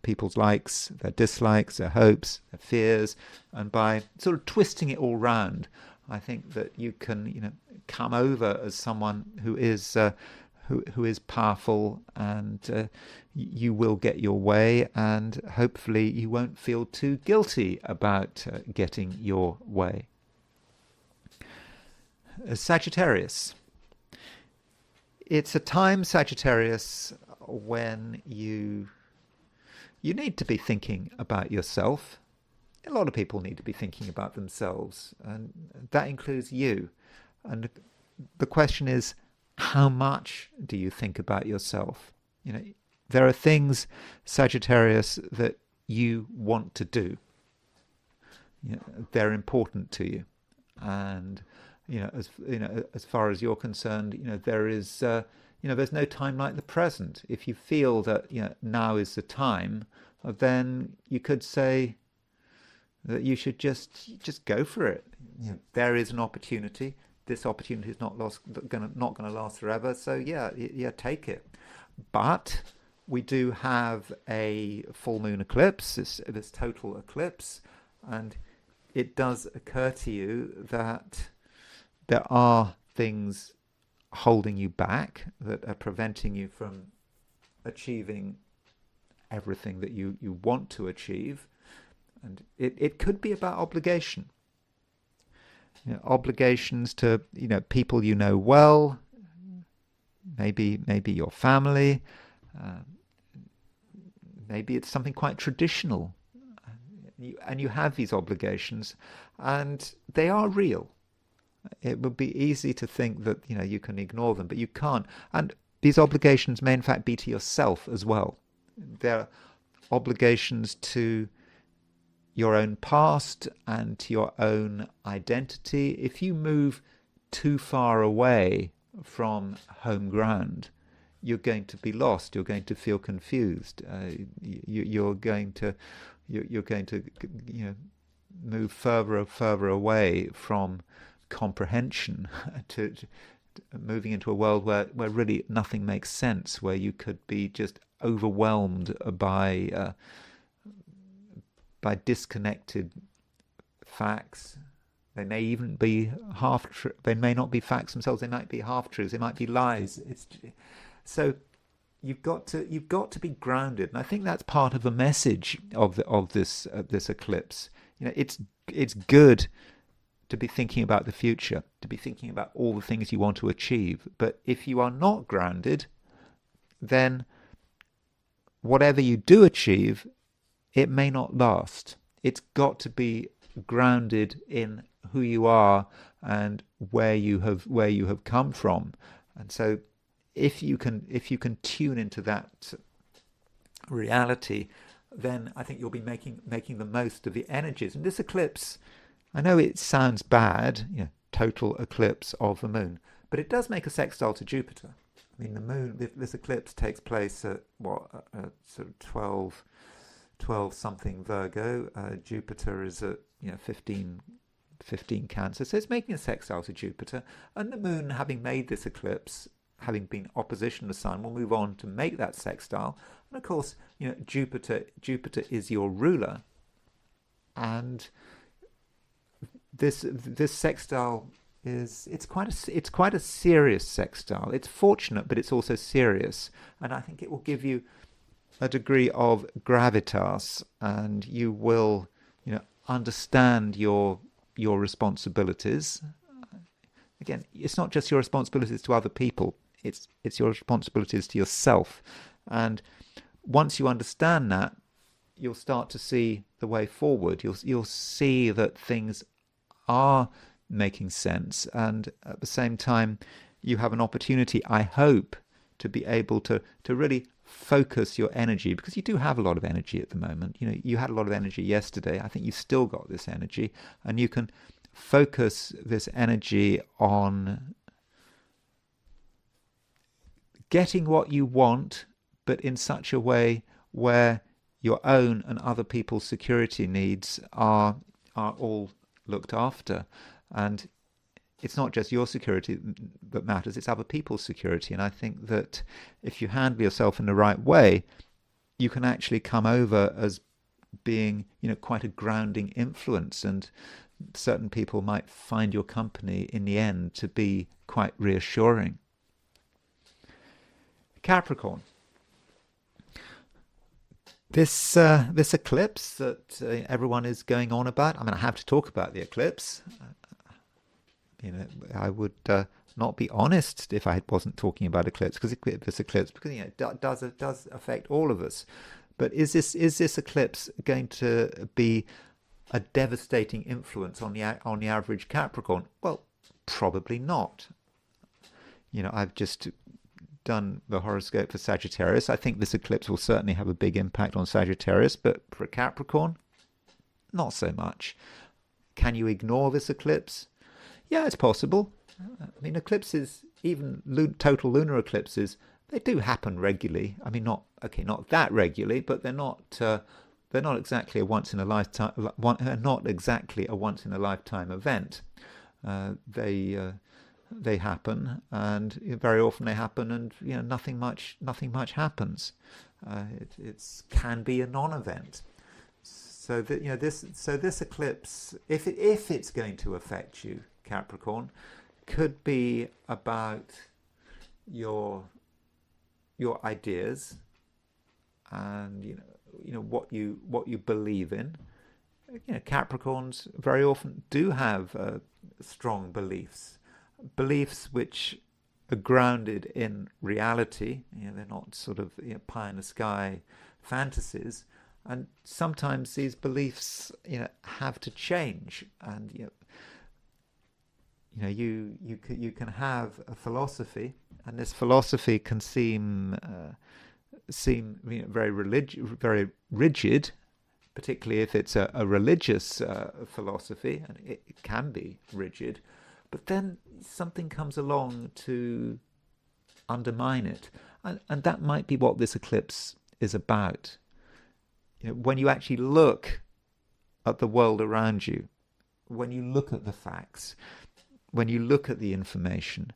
A: people's likes, their dislikes, their hopes, their fears, and by sort of twisting it all round, I think that you can come over as someone who is powerful, and you will get your way, and hopefully you won't feel too guilty about getting your way. Sagittarius. It's a time, Sagittarius, when you need to be thinking about yourself. A lot of people need to be thinking about themselves, and that includes you. And the question is, how much do you think about yourself? There are things, Sagittarius, that you want to do. They're important to you, and as far as you're concerned, there is there's no time like the present. If you feel that now is the time, then you could say that you should just go for it. There is an opportunity. this opportunity is not gonna last forever. So yeah, take it. But we do have a full moon eclipse, this total eclipse, and it does occur to you that there are things holding you back that are preventing you from achieving everything that you want to achieve. And it could be about obligation. Obligations to people you know well, maybe your family, maybe it's something quite traditional, and you have these obligations, and they are real. It would be easy to think that you can ignore them, but you can't. And these obligations may in fact be to yourself as well. They're obligations to your own past and to your own identity. If you move too far away from home ground, you're going to be lost. You're going to feel confused. You're going to move further away from comprehension to moving into a world where really nothing makes sense, where you could be just overwhelmed by disconnected facts. They may even be they may not be facts themselves. They might be half truths. They might be lies. So you've got to be grounded, and I think that's part of the message of this eclipse. It's good to be thinking about the future, to be thinking about all the things you want to achieve. But if you are not grounded, then whatever you do achieve, it may not last. It's got to be grounded in who you are and where you have come from. And so if you can tune into that reality, then I think you'll be making the most of the energies. And this eclipse, I know it sounds bad, total eclipse of the moon, but it does make a sextile to Jupiter. I mean, the moon, this eclipse takes place at sort of 12 something Virgo. Jupiter is at 15 Cancer, so it's making a sextile to Jupiter. And the moon, having made this eclipse, having been opposition to the sun, will move on to make that sextile. And of course, Jupiter is your ruler, and this sextile it's quite a serious sextile. It's fortunate, but it's also serious, and I think it will give you a degree of gravitas, and you will understand your responsibilities. Again, it's not just your responsibilities to other people, it's your responsibilities to yourself. And once you understand that, you'll start to see the way forward. You'll see that things are making sense, and at the same time you have an opportunity, I hope, to be able to really focus your energy, because you do have a lot of energy at the moment. You had a lot of energy yesterday. I think you've still got this energy, and you can focus this energy on getting what you want, but in such a way where your own and other people's security needs are all looked after. And it's not just your security that matters, it's other people's security. And I think that if you handle yourself in the right way, you can actually come over as being, quite a grounding influence, and certain people might find your company in the end to be quite reassuring. Capricorn. This eclipse that everyone is going on about. I mean, I have to talk about the eclipse. I would not be honest if I wasn't talking about this eclipse, because it does affect all of us. But is this eclipse going to be a devastating influence on the average Capricorn? Well, probably not. I've just done the horoscope for Sagittarius. I think this eclipse will certainly have a big impact on Sagittarius, but for Capricorn, not so much. Can you ignore this eclipse? Yeah, it's possible. I mean, eclipses, even total lunar eclipses, they do happen regularly. I mean, not that regularly, but they're not exactly a once in a lifetime. Not exactly a once in a lifetime event. they happen, and very often they happen, and nothing much happens. It can be a non-event. So that this eclipse, if it's going to affect you, Capricorn, could be about your ideas and what you believe in. Capricorns very often do have strong beliefs which are grounded in reality. They're not sort of pie in the sky fantasies, and sometimes these beliefs have to change. And you can have a philosophy, and this philosophy can seem very very rigid, particularly if it's a religious philosophy, and it can be rigid. But then something comes along to undermine it, and that might be what this eclipse is about. When you actually look at the world around you, when you look at the facts, when you look at the information,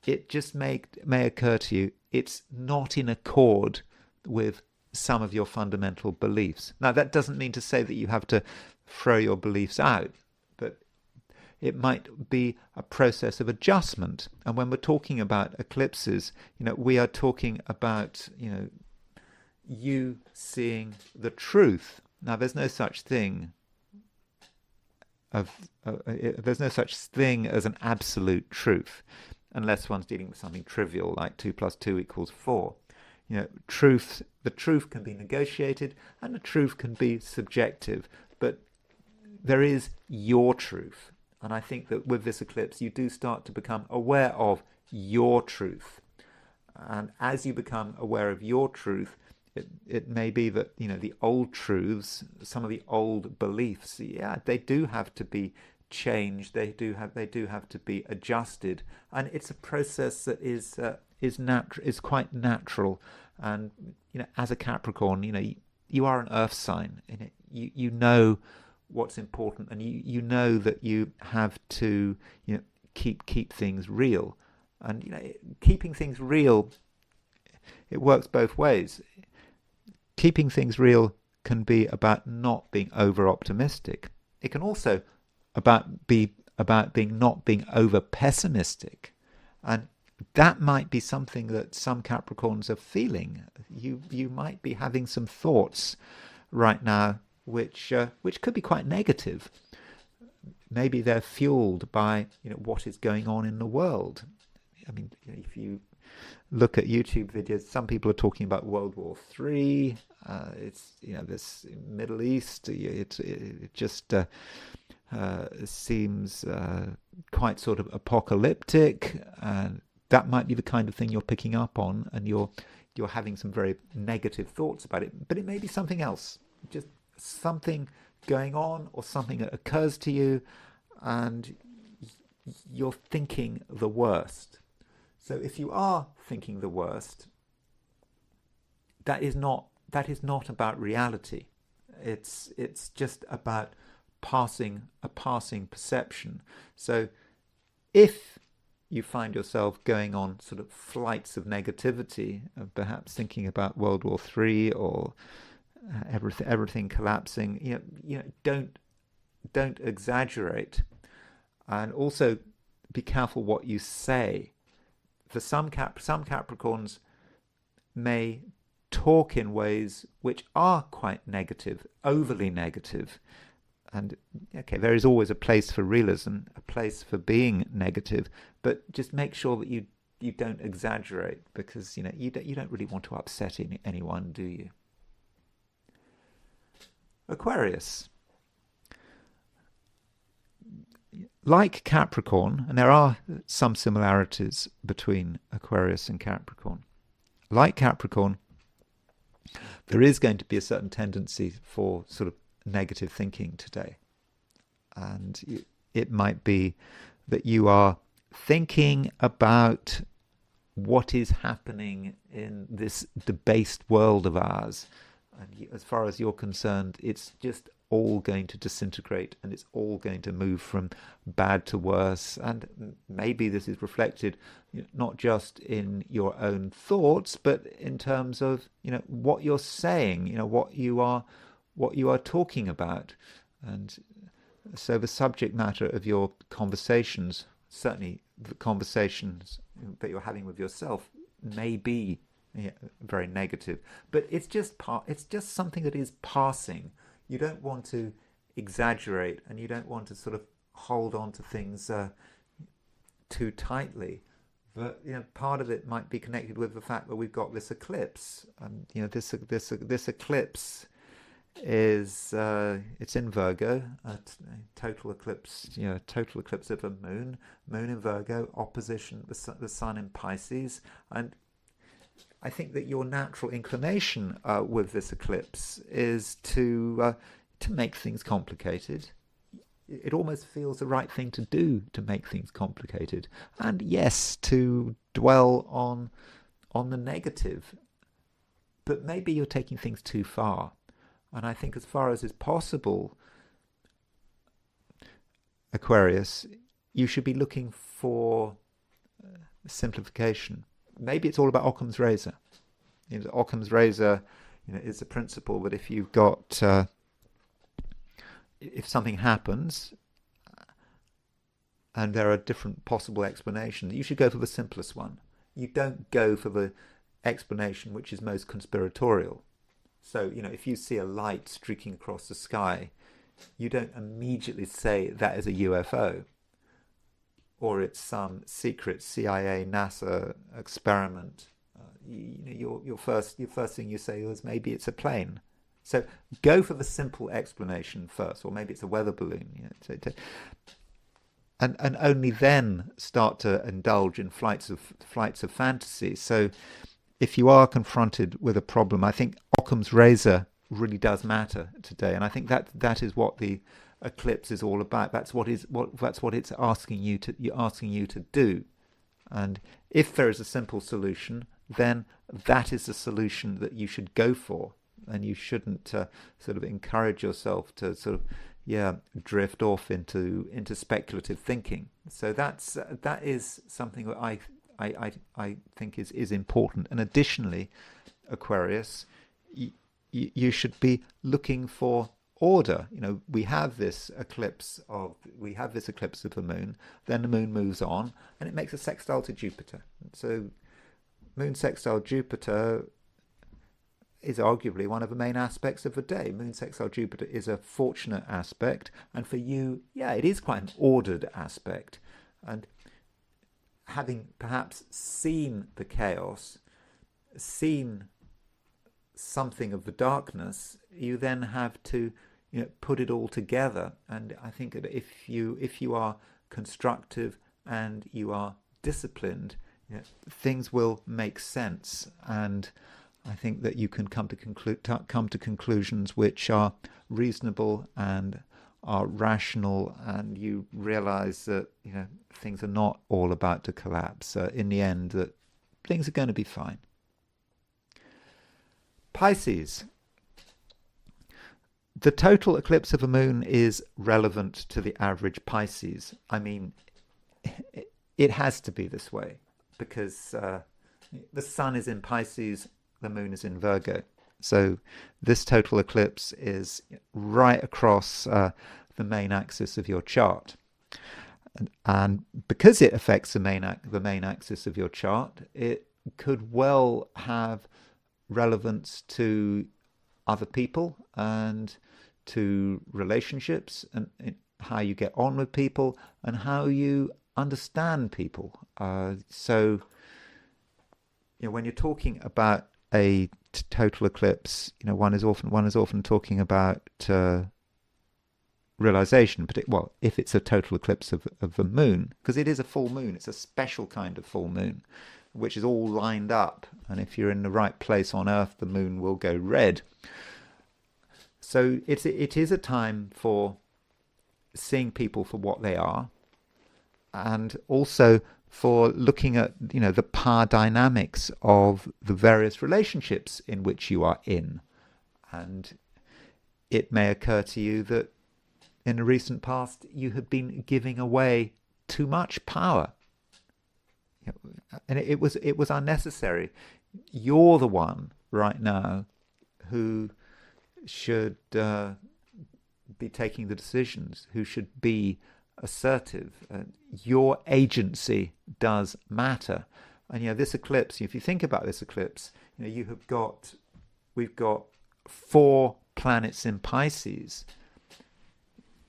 A: it just may occur to you it's not in accord with some of your fundamental beliefs. Now, that doesn't mean to say that you have to throw your beliefs out, but it might be a process of adjustment. And when we're talking about eclipses, we are talking about you seeing the truth. Now, there's no such thing as an absolute truth, unless one's dealing with something trivial like 2 + 2 = 4. The truth can be negotiated, and the truth can be subjective, but there is your truth. And I think that with this eclipse, you do start to become aware of your truth. And as you become aware of your truth, it may be that the old truths, some of the old beliefs, they do have to be changed. They do have to be adjusted, and it's a process that is quite natural. And as a Capricorn, you are an earth sign, and you know what's important, and you know that you have to keep things real. And keeping things real, it works both ways. Keeping things real can be about not being over optimistic. It can also be about not being over pessimistic, and that might be something that some Capricorns are feeling. You might be having some thoughts right now which could be quite negative. Maybe they're fueled by what is going on in the world. I mean, if you look at YouTube videos, some people are talking about World War III. It's this Middle East. It just seems quite sort of apocalyptic, and that might be the kind of thing you're picking up on, and you're having some very negative thoughts about it. But it may be something else, just something going on, or something that occurs to you, and you're thinking the worst. So if you are thinking the worst, that is not about reality. It's just about a passing perception. So if you find yourself going on sort of flights of negativity, perhaps thinking about World War III or everything collapsing, don't exaggerate, and also be careful what you say. For some Capricorns may talk in ways which are quite negative, overly negative. And there is always a place for realism, a place for being negative, but just make sure that you don't exaggerate, because you don't really want to upset anyone, do you? Aquarius. Like Capricorn, and there are some similarities between Aquarius and Capricorn. Like Capricorn, there is going to be a certain tendency for sort of negative thinking today. And it might be that you are thinking about what is happening in this debased world of ours. And as far as you're concerned, it's just all going to disintegrate, and it's all going to move from bad to worse. And maybe this is reflected, not just in your own thoughts, but in terms of, what you're saying, what you are talking about. And so the subject matter of your conversations, certainly the conversations that you're having with yourself, may be very negative, but it's just something that is passing. You don't want to exaggerate, and you don't want to sort of hold on to things too tightly. But part of it might be connected with the fact that we've got this eclipse, and this eclipse is it's in Virgo, a total eclipse, total eclipse of a moon in Virgo, opposition the sun in Pisces. And I think that your natural inclination with this eclipse is to make things complicated. It almost feels the right thing to do, to make things complicated, and yes, to dwell on the negative. But maybe you're taking things too far. And I think as far as is possible, Aquarius, you should be looking for simplification. Maybe it's all about Occam's razor. Occam's razor, is the principle that if you've got, if something happens, and there are different possible explanations, you should go for the simplest one. You don't go for the explanation which is most conspiratorial. So, if you see a light streaking across the sky, you don't immediately say that is a UFO, or it's some secret CIA, NASA experiment. Your first thing you say is maybe it's a plane. So go for the simple explanation first, or maybe it's a weather balloon. And only then start to indulge in flights of fantasy. So if you are confronted with a problem, I think Occam's razor really does matter today, and I think that is what the eclipse is all about. That's what it's asking you to do. And if there is a simple solution, then that is the solution that you should go for, and you shouldn't sort of encourage yourself to sort of drift off into speculative thinking. So that is something that I think is important. And additionally, Aquarius, you should be looking for order. We have this eclipse of the moon. Then the moon moves on, and it makes a sextile to Jupiter. So, moon sextile Jupiter is arguably one of the main aspects of the day. Moon sextile Jupiter is a fortunate aspect, and for you, it is quite an ordered aspect. And having perhaps seen the chaos, seen something of the darkness, you then have to put it all together. And I think that if you are constructive and you are disciplined, things will make sense. And I think that you can come to conclusions which are reasonable and are rational, and you realize that things are not all about to collapse. In the end, that things are going to be fine. Pisces. The total eclipse of a moon is relevant to the average Pisces. I mean, it has to be this way, because the sun is in Pisces, the moon is in Virgo. So this total eclipse is right across the main axis of your chart. And because it affects the main axis of your chart, it could well have relevance to other people and to relationships, and how you get on with people and how you understand people. So when you're talking about a total eclipse, one is often talking about realization, but if it's a total eclipse of the moon, because it is a full moon, it's a special kind of full moon, which is all lined up, and if you're in the right place on Earth, the moon will go red. So it is a time for seeing people for what they are, and also for looking at the power dynamics of the various relationships in which you are in. And it may occur to you that in the recent past you have been giving away too much power, and it was unnecessary. You're the one right now who should be taking the decisions, who should be assertive. Your agency does matter. And this eclipse, if you think about this eclipse, we've got 4 planets in Pisces: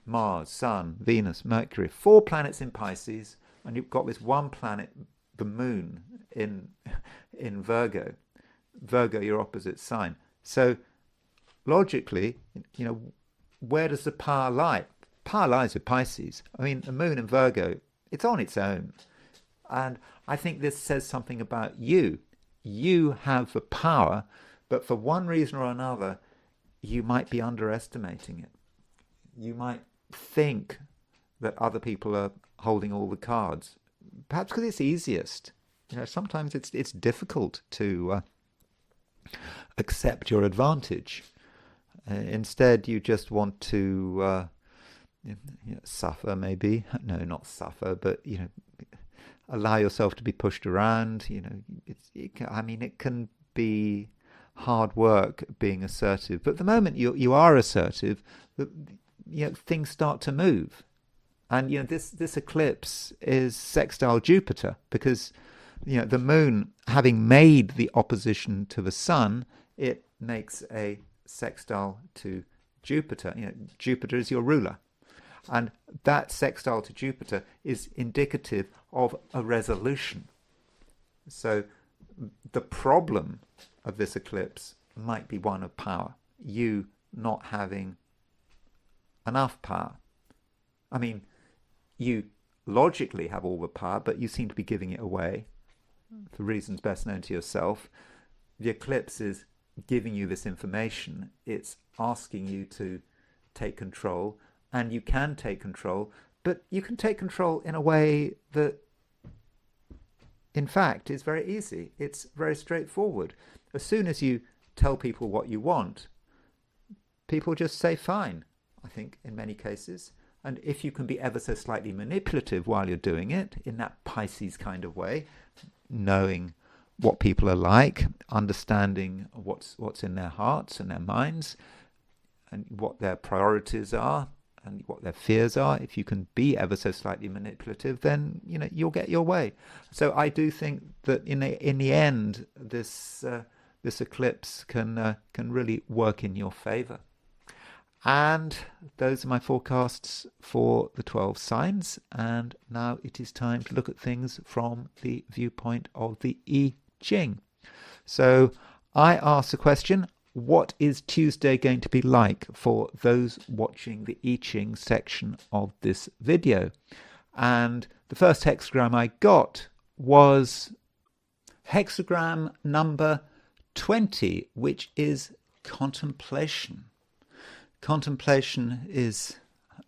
A: Mars, Sun, Venus, Mercury. 4 planets in Pisces, and you've got this one planet, the Moon, in Virgo. Virgo, your opposite sign. So logically, where does the power lie? Power lies with Pisces. I mean, the Moon in Virgo, it's on its own. And I think this says something about you. You have the power, but for one reason or another, you might be underestimating it. You might think that other people are holding all the cards, perhaps because it's easiest. Sometimes it's difficult to accept your advantage. Instead, you just want to suffer, maybe. No, not suffer, but allow yourself to be pushed around. It can be hard work being assertive, but the moment you are assertive, things start to move. And this eclipse is sextile Jupiter, because the Moon, having made the opposition to the Sun, it makes a sextile to Jupiter. Jupiter is your ruler, and that sextile to Jupiter is indicative of a resolution. So the problem of this eclipse might be one of power, you not having enough power. I mean, you logically have all the power, but you seem to be giving it away for reasons best known to yourself. The eclipse is giving you this information. It's asking you to take control, and you can take control, but you can take control in a way that, in fact, is very easy. It's very straightforward. As soon as you tell people what you want, people just say fine, I think, in many cases. And if you can be ever so slightly manipulative while you're doing it, in that Pisces kind of way, knowing what people are like, understanding what's in their hearts and their minds, and what their priorities are and what their fears are, if you can be ever so slightly manipulative, then you'll get your way. So I do think that in the end, this eclipse can really work in your favor. And those are my forecasts for the 12 signs. And now it is time to look at things from the viewpoint of the I Ching. So I asked the question, what is Tuesday going to be like for those watching the I Ching section of this video? And the first hexagram I got was hexagram number 20, which is contemplation. Contemplation is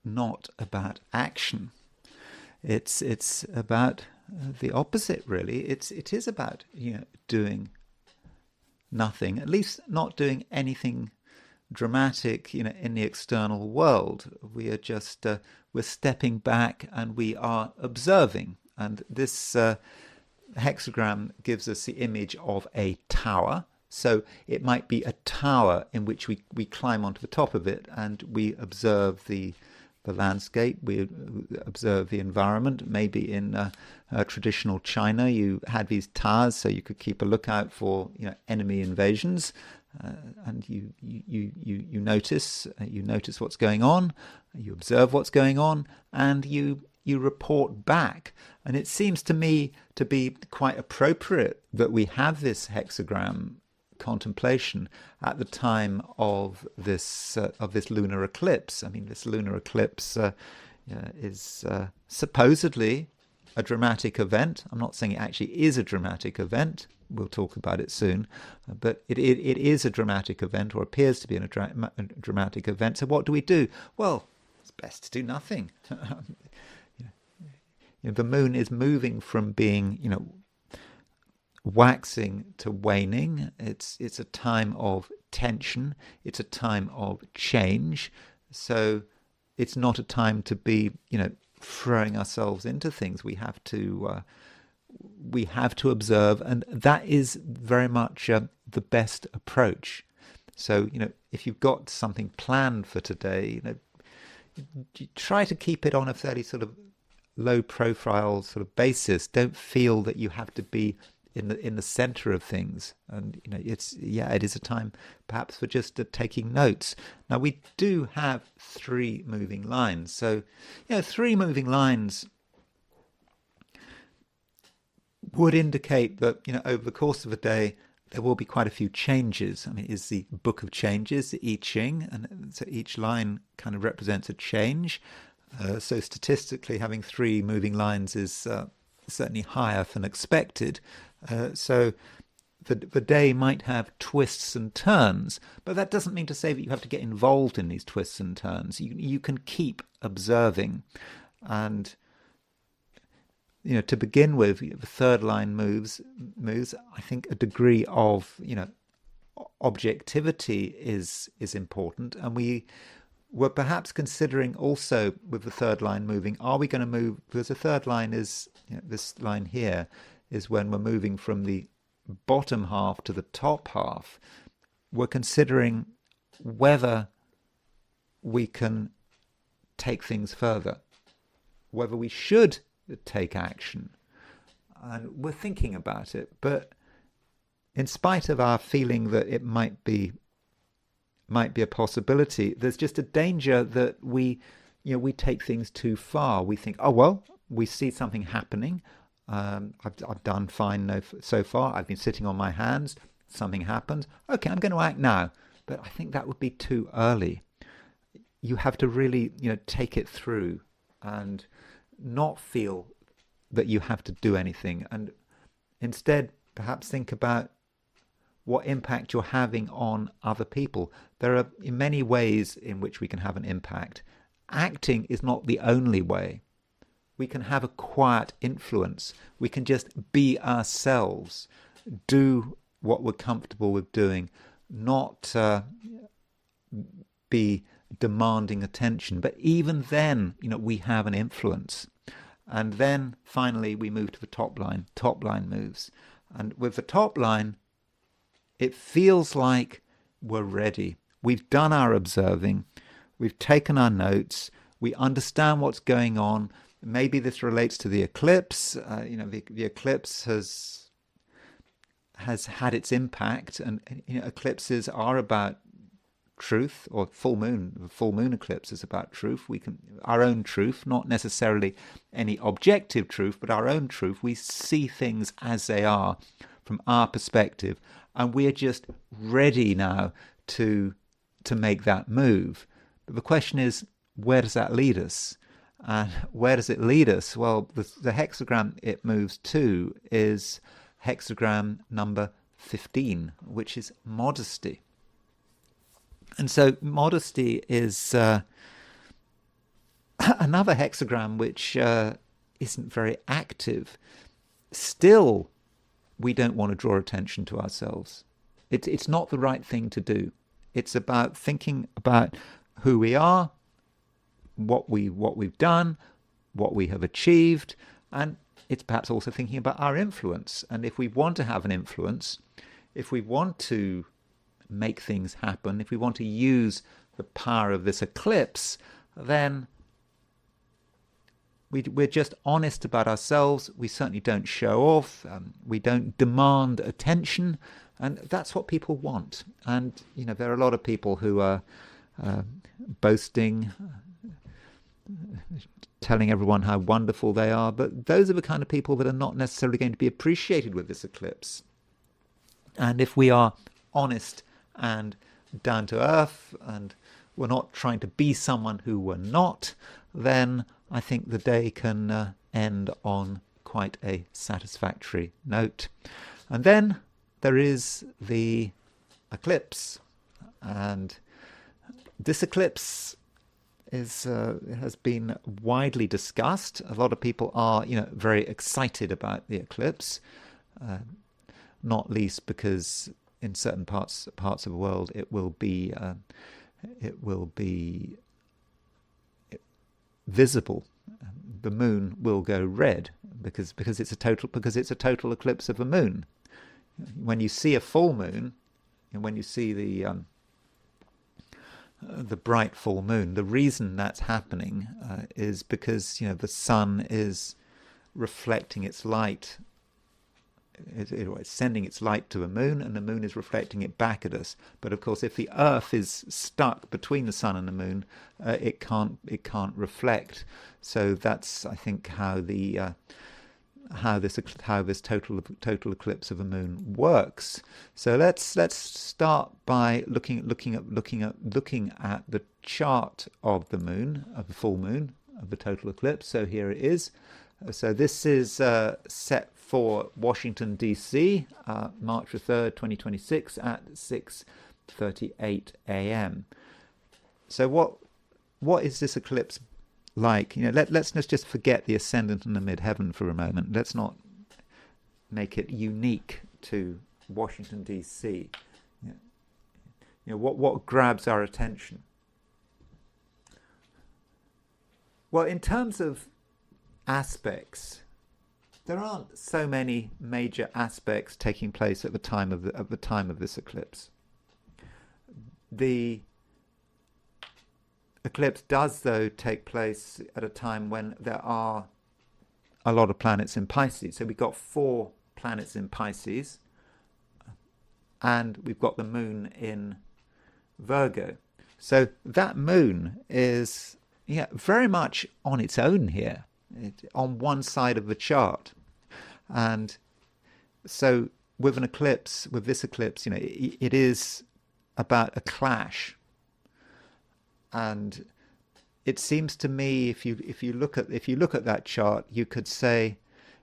A: not about action. It's about the opposite, really. It is about doing nothing, at least not doing anything dramatic in the external world. We are just we're stepping back and we are observing. And this hexagram gives us the image of a tower. So it might be a tower in which we climb onto the top of it and we observe the landscape, we observe the environment. Maybe in traditional China you had these towers so you could keep a lookout for enemy invasions, and you notice what's going on, you observe what's going on, and you report back. And it seems to me to be quite appropriate that we have this hexagram contemplation at the time of this lunar eclipse. I mean, this lunar eclipse is supposedly a dramatic event. I'm not saying it actually is a dramatic event. We'll talk about it soon, but it is a dramatic event, or appears to be a dramatic event. So what do? Well, it's best to do nothing. The moon is moving from being waxing to waning. It's a time of tension. It's a time of change. So it's not a time to be, throwing ourselves into things. We have to observe, and that is very much the best approach. So, if you've got something planned for today, you try to keep it on a fairly sort of low profile sort of basis. Don't feel that you have to be in the center of things. And it is a time perhaps for just taking notes. Now we do have 3 moving lines. So 3 moving lines would indicate that over the course of a day there will be quite a few changes. I mean, it's the book of changes, the I Ching, and so each line kind of represents a change. So statistically, having 3 moving lines is certainly higher than expected. So the day might have twists and turns, but that doesn't mean to say that you have to get involved in these twists and turns. You can keep observing. And to begin with, the third line moves. I think a degree of objectivity is important, and we were perhaps considering also with the third line moving. Are we going to move? Because the third line is this line here is when we're moving from the bottom half to the top half. We're considering whether we can take things further, whether we should take action. And we're thinking about it, but in spite of our feeling that it might be a possibility, there's just a danger that we take things too far. We think, oh well, we see something happening. I've done fine so far. I've been sitting on my hands. Something happens. Okay, I'm going to act now. But I think that would be too early. You have to really, take it through and not feel that you have to do anything, and instead perhaps think about what impact you're having on other people. There are many ways in which we can have an impact. Acting is not the only way. We can have a quiet influence. We can just be ourselves, do what we're comfortable with doing, not be demanding attention. But even then, we have an influence. And then finally we move to the top line. Top line moves. And with the top line, it feels like we're ready. We've done our observing. We've taken our notes. We understand what's going on. Maybe this relates to the eclipse. The eclipse has had its impact, and eclipses are about truth, or full moon eclipse is about truth. Our own truth, not necessarily any objective truth, but our own truth. We see things as they are from our perspective, and we're just ready now to make that move. But the question is, where does that lead us? And where does it lead us? Well, the hexagram it moves to is hexagram number 15, which is modesty. And so modesty is another hexagram which isn't very active. Still, we don't want to draw attention to ourselves. It's not the right thing to do. It's about thinking about who we are, what we've done, what we have achieved, and it's perhaps also thinking about our influence. And if we want to have an influence, if we want to make things happen, if we want to use the power of this eclipse, then we're just honest about ourselves. We certainly don't show off. We don't demand attention, and that's what people want. And there are a lot of people who are boasting, telling everyone how wonderful they are, but those are the kind of people that are not necessarily going to be appreciated with this eclipse. And if we are honest and down to earth, and we're not trying to be someone who we're not, then I think the day can end on quite a satisfactory note. And then there is the eclipse, and this eclipse has been widely discussed. A lot of people are very excited about the eclipse, not least because in certain parts of the world, it will be visible. The moon will go red because it's a total eclipse of the moon. When you see a full moon, and when you see the bright full moon, the reason that's happening is because the sun is reflecting its light. It's sending its light to the moon, and the moon is reflecting it back at us. But of course, if the Earth is stuck between the sun and the moon, it can't reflect. So that's, I think, how this total eclipse of the moon works. So let's start by looking at the chart of the moon, of the full moon, of the total eclipse. So here it is. So this is set for Washington, D.C., March the 3rd, 2026 at 6:38 a.m. So what is this eclipse like? Let's just forget the ascendant and the midheaven for a moment. Let's not make it unique to Washington, D.C. What grabs our attention? Well, in terms of aspects, there aren't so many major aspects taking place at the time of this eclipse. The eclipse does, though, take place at a time when there are a lot of planets in Pisces. So we've got 4 planets in Pisces, and we've got the moon in Virgo. So that moon is very much on its own here, on one side of the chart. And so with this eclipse, it is about a clash. And it seems to me, if you look at that chart, you could say,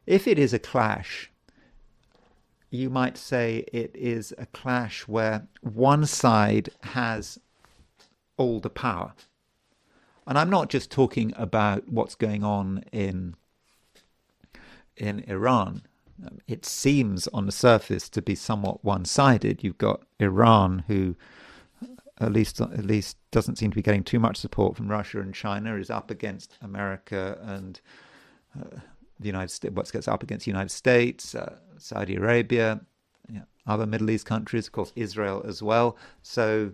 A: if it is a clash, you might say it is a clash where one side has all the power. And I'm not just talking about what's going on in Iran. It seems on the surface to be somewhat one-sided. You've got Iran, who at least doesn't seem to be getting too much support from Russia and China, is up against America and the United States. What gets up against the United States, Saudi Arabia, other Middle East countries, of course, Israel as well. So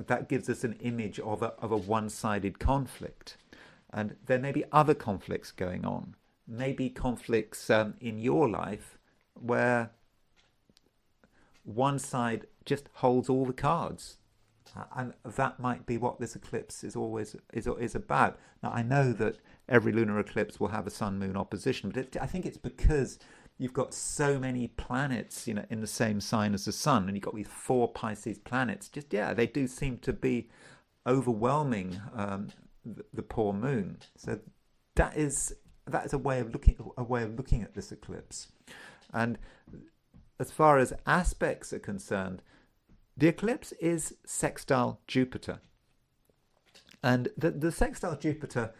A: that gives us an image of a one-sided conflict. And there may be other conflicts going on. Maybe conflicts in your life where one side just holds all the cards. And that might be what this eclipse is about. Now, I know that every lunar eclipse will have a sun-moon opposition, but I think it's because you've got so many planets, in the same sign as the sun, and you've got these 4 Pisces planets. They do seem to be overwhelming the poor moon. So that is a way of looking at this eclipse. And as far as aspects are concerned, the eclipse is sextile Jupiter, and the sextile Jupiter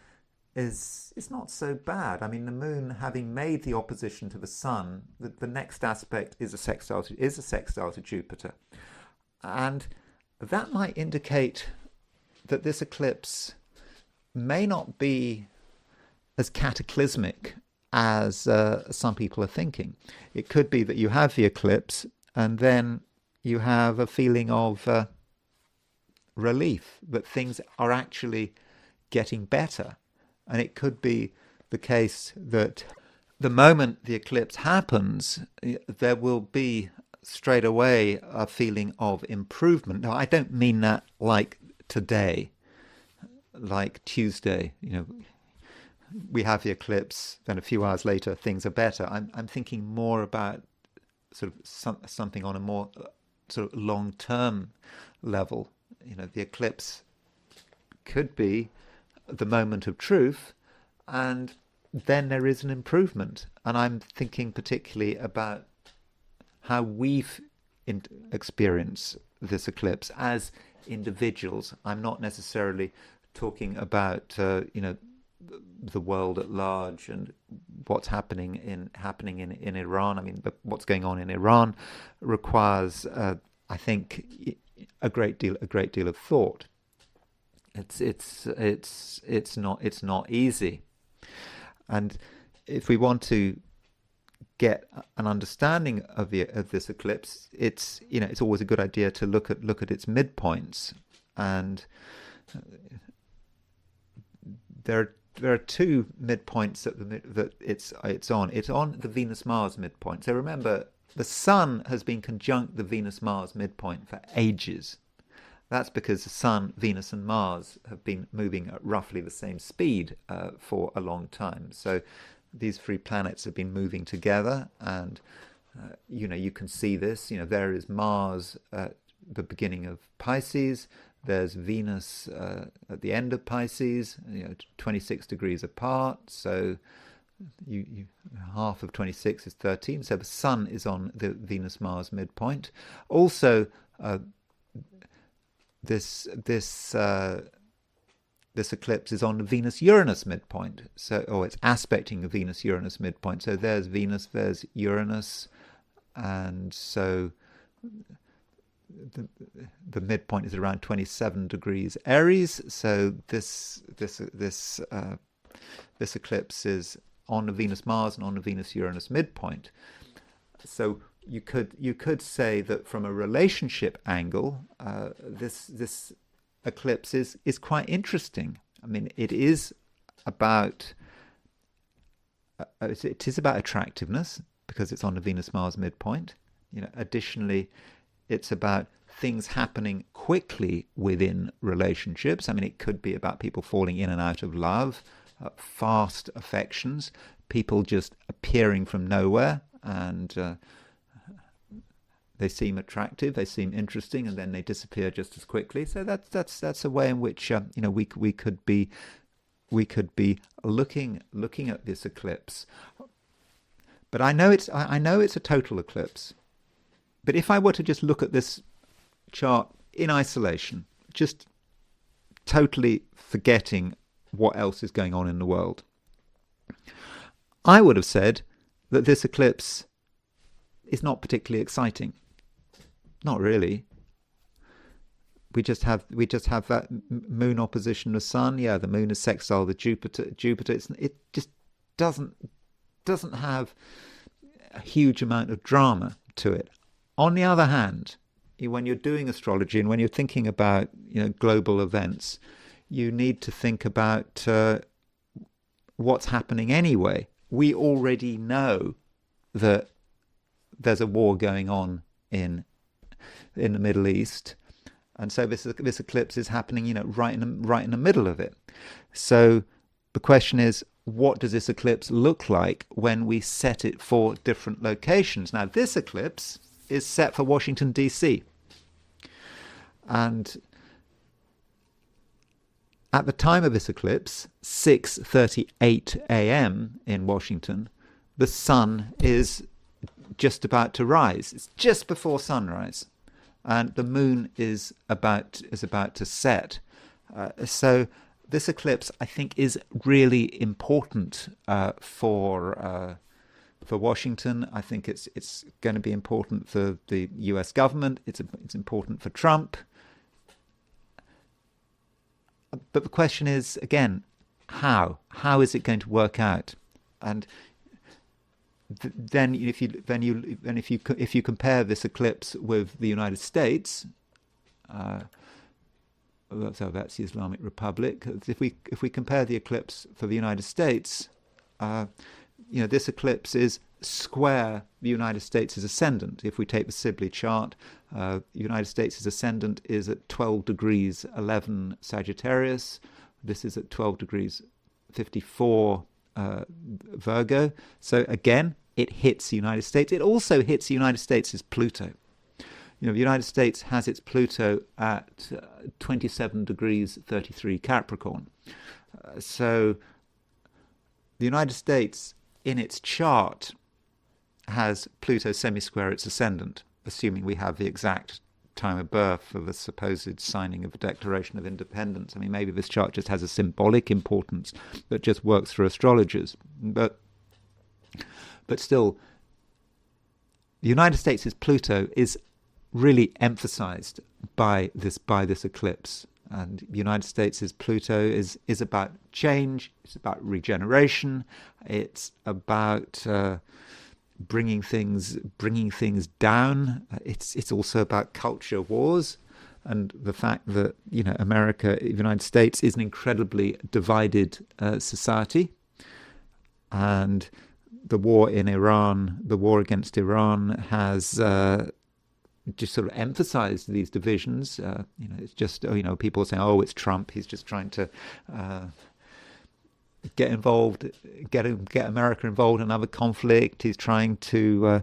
A: it's not so bad. I mean, the moon having made the opposition to the sun, the next aspect is a sextile to Jupiter, and that might indicate that this eclipse may not be as cataclysmic as some people are thinking. It could be that you have the eclipse and then you have a feeling of relief, that things are actually getting better. And it could be the case that the moment the eclipse happens, there will be straight away a feeling of improvement. Now, I don't mean that like today, like Tuesday, we have the eclipse, then a few hours later things are better. I'm thinking more about sort of something on a more sort of long-term level. The eclipse could be the moment of truth, and then there is an improvement. And I'm thinking particularly about how we've experienced this eclipse as individuals. I'm not necessarily talking about the world at large and what's happening in Iran. I mean, what's going on in Iran requires, I think, a great deal of thought. It's not easy, and if we want to get an understanding of this eclipse, it's always a good idea to look at its midpoints, and there are two midpoints that it's on. It's on the Venus-Mars midpoint. So remember, the Sun has been conjunct the Venus-Mars midpoint for ages. That's because the Sun, Venus, and Mars have been moving at roughly the same speed for a long time. So these three planets have been moving together, and you can see this. There is Mars at the beginning of Pisces. There's Venus at the end of Pisces, 26 degrees apart. So you half of 26 is 13. So the Sun is on the Venus-Mars midpoint. Also, this eclipse is on the Venus-Uranus midpoint. So, it's aspecting the Venus-Uranus midpoint. So there's Venus, there's Uranus, and so the midpoint is around 27 degrees Aries. So this eclipse is on the Venus-Mars and on the Venus-Uranus midpoint. So you could say that from a relationship angle, this eclipse is quite interesting. I mean, it is about attractiveness because it's on the Venus-Mars midpoint. Additionally, it's about things happening quickly within relationships. I mean, it could be about people falling in and out of love, fast affections, people just appearing from nowhere, and they seem attractive, they seem interesting, and then they disappear just as quickly. So that's a way in which we could be looking at this eclipse. But I know it's a total eclipse. But if I were to just look at this chart in isolation, just totally forgetting what else is going on in the world, I would have said that this eclipse is not particularly exciting. Not really. We just have that moon opposition to Sun. Yeah, the moon is sextile to Jupiter. It just doesn't have a huge amount of drama to it. On the other hand, when you're doing astrology and when you're thinking about global events, you need to think about what's happening anyway. We already know that there's a war going on in the Middle East, and so this eclipse is happening, right in the middle of it. So the question is, what does this eclipse look like when we set it for different locations? Now, this eclipse is set for Washington, D.C. And at the time of this eclipse, 6:38 a.m. in Washington, the sun is just about to rise. It's just before sunrise, and the moon is about to set. So this eclipse, I think, is really important for Washington. I think it's going to be important for the U.S. government. It's important for Trump. But the question is, again, how is it going to work out? And then if you compare this eclipse with the United States, so that's the Islamic Republic. If we compare the eclipse for the United States, this eclipse is square the United States' ascendant. If we take the Sibley chart, the United States' ascendant is at 12 degrees 11 Sagittarius. This is at 12 degrees 54 Virgo. So again, it hits the United States. It also hits the United States' Pluto. The United States has its Pluto at 27 degrees 33 Capricorn. So the United States, in its chart, has Pluto semi-square its ascendant, assuming we have the exact time of birth of a supposed signing of the Declaration of Independence. I mean, maybe this chart just has a symbolic importance that just works for astrologers. But still, the United States' Pluto is really emphasized by this eclipse. And the United States' Pluto is about change, it's about regeneration, it's about bringing things down. It's also about culture wars, and the fact that the United States is an incredibly divided society, and the war against Iran has just sort of emphasized these divisions. It's just people saying, oh, it's Trump, he's just trying to get America involved in another conflict. He's trying to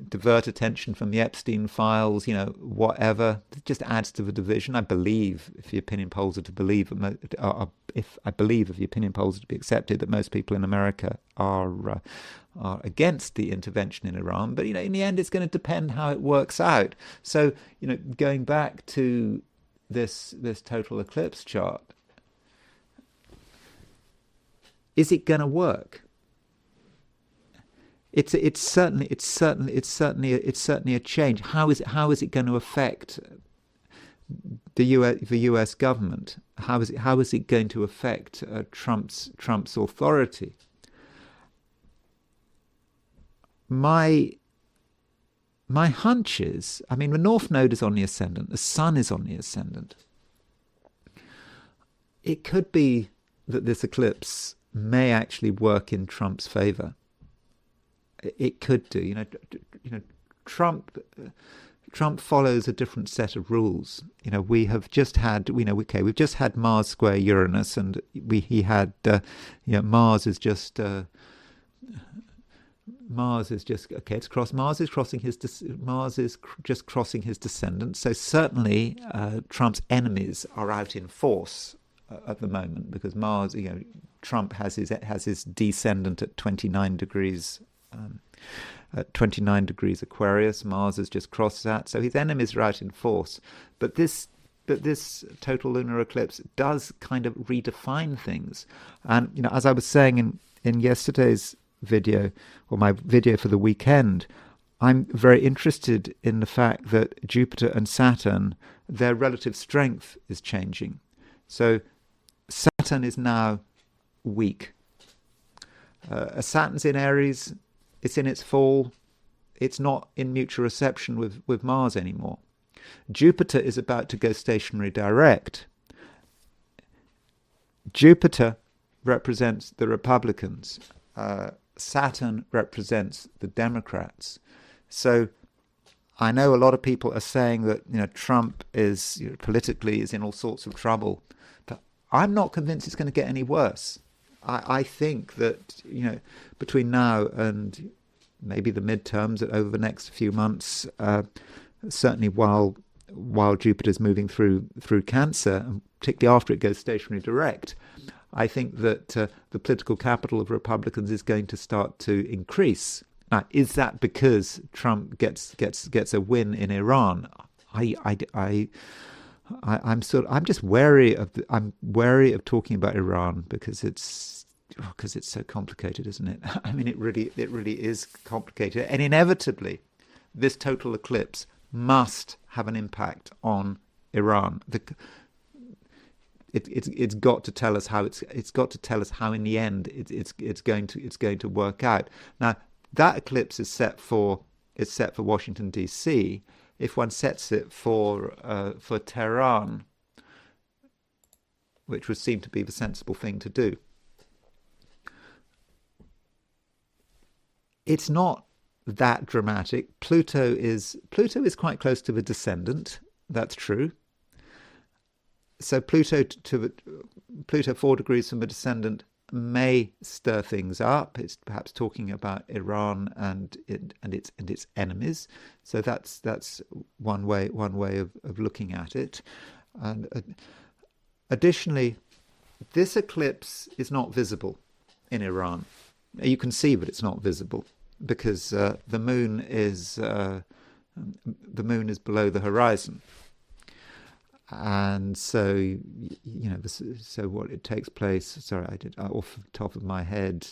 A: divert attention from the Epstein files, whatever. It just adds to the division. I believe, if the opinion polls are to be accepted, that most people in America are against the intervention in Iran. But in the end, it's going to depend how it works out. So going back to this total eclipse chart, is it going to work? It's certainly a change. How is it going to affect the U.S. government? How is it going to affect Trump's authority? My hunch is, the North Node is on the ascendant, the Sun is on the ascendant. It could be that this eclipse may actually work in Trump's favor. It could do. Trump follows a different set of rules. We have just had, we've just had Mars square Uranus, and Mars is just it's crossed. Mars is just crossing his descendant. So certainly Trump's enemies are out in force at the moment, because Mars, Trump has his descendant at 29 degrees. At 29 degrees Aquarius, Mars has just crossed that, so his enemies are out in force. But this total lunar eclipse does kind of redefine things. And as I was saying in yesterday's video, or my video for the weekend, I'm very interested in the fact that Jupiter and Saturn, their relative strength is changing. So Saturn is now weak. Saturn's in Aries. It's in its fall. It's not in mutual reception with Mars anymore. Jupiter is about to go stationary direct. Jupiter represents the Republicans. Saturn represents the Democrats. So I know a lot of people are saying that Trump is politically is in all sorts of trouble, but I'm not convinced it's going to get any worse. I think that between now and maybe the midterms, over the next few months, certainly while Jupiter's moving through Cancer, and particularly after it goes stationary direct, I think that the political capital of Republicans is going to start to increase. Now, is that because Trump gets a win in Iran? I'm just wary of talking about Iran because it's so complicated, isn't it? It really is complicated, and inevitably, this total eclipse must have an impact on Iran. It's got to tell us how in the end it's going to work out. Now, that eclipse is set for Washington D.C. If one sets it for Tehran, which would seem to be the sensible thing to do, it's not that dramatic. Pluto is quite close to the descendant. That's true. So Pluto 4 degrees from the descendant may stir things up. It's perhaps talking about Iran and its enemies. So that's one way of looking at it. And additionally, this eclipse is not visible in Iran. You can see that it's not visible because the moon is the moon is below the horizon. And so, so what it takes place, sorry, I did off the top of my head,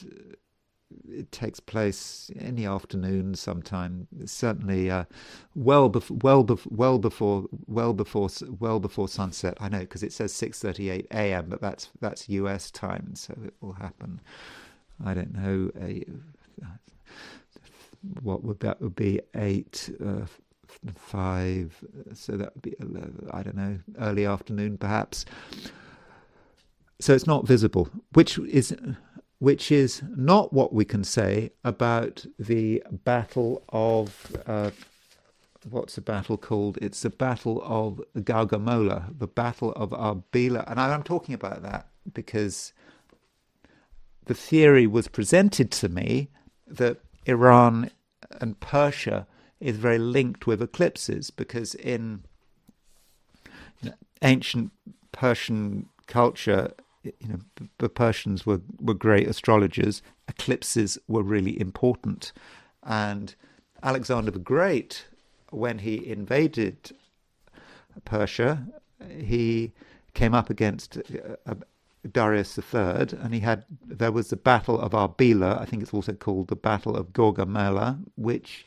A: it takes place in the afternoon sometime, certainly well before sunset. I know, because it says 6:38 a.m., but that's US time, so it will happen, I don't know, that would be 8 5, so that would be 11, I don't know, early afternoon perhaps. So it's not visible, which is not what we can say about the battle of what's the battle called? It's the battle of Gaugamola, the battle of Arbela. And I'm talking about that because the theory was presented to me that Iran and Persia is very linked with eclipses, because in ancient Persian culture, the Persians were great astrologers. Eclipses were really important. And Alexander the Great, when he invaded Persia, he came up against Darius III, and there was the Battle of Arbela. I think it's also called the Battle of Gaugamela, which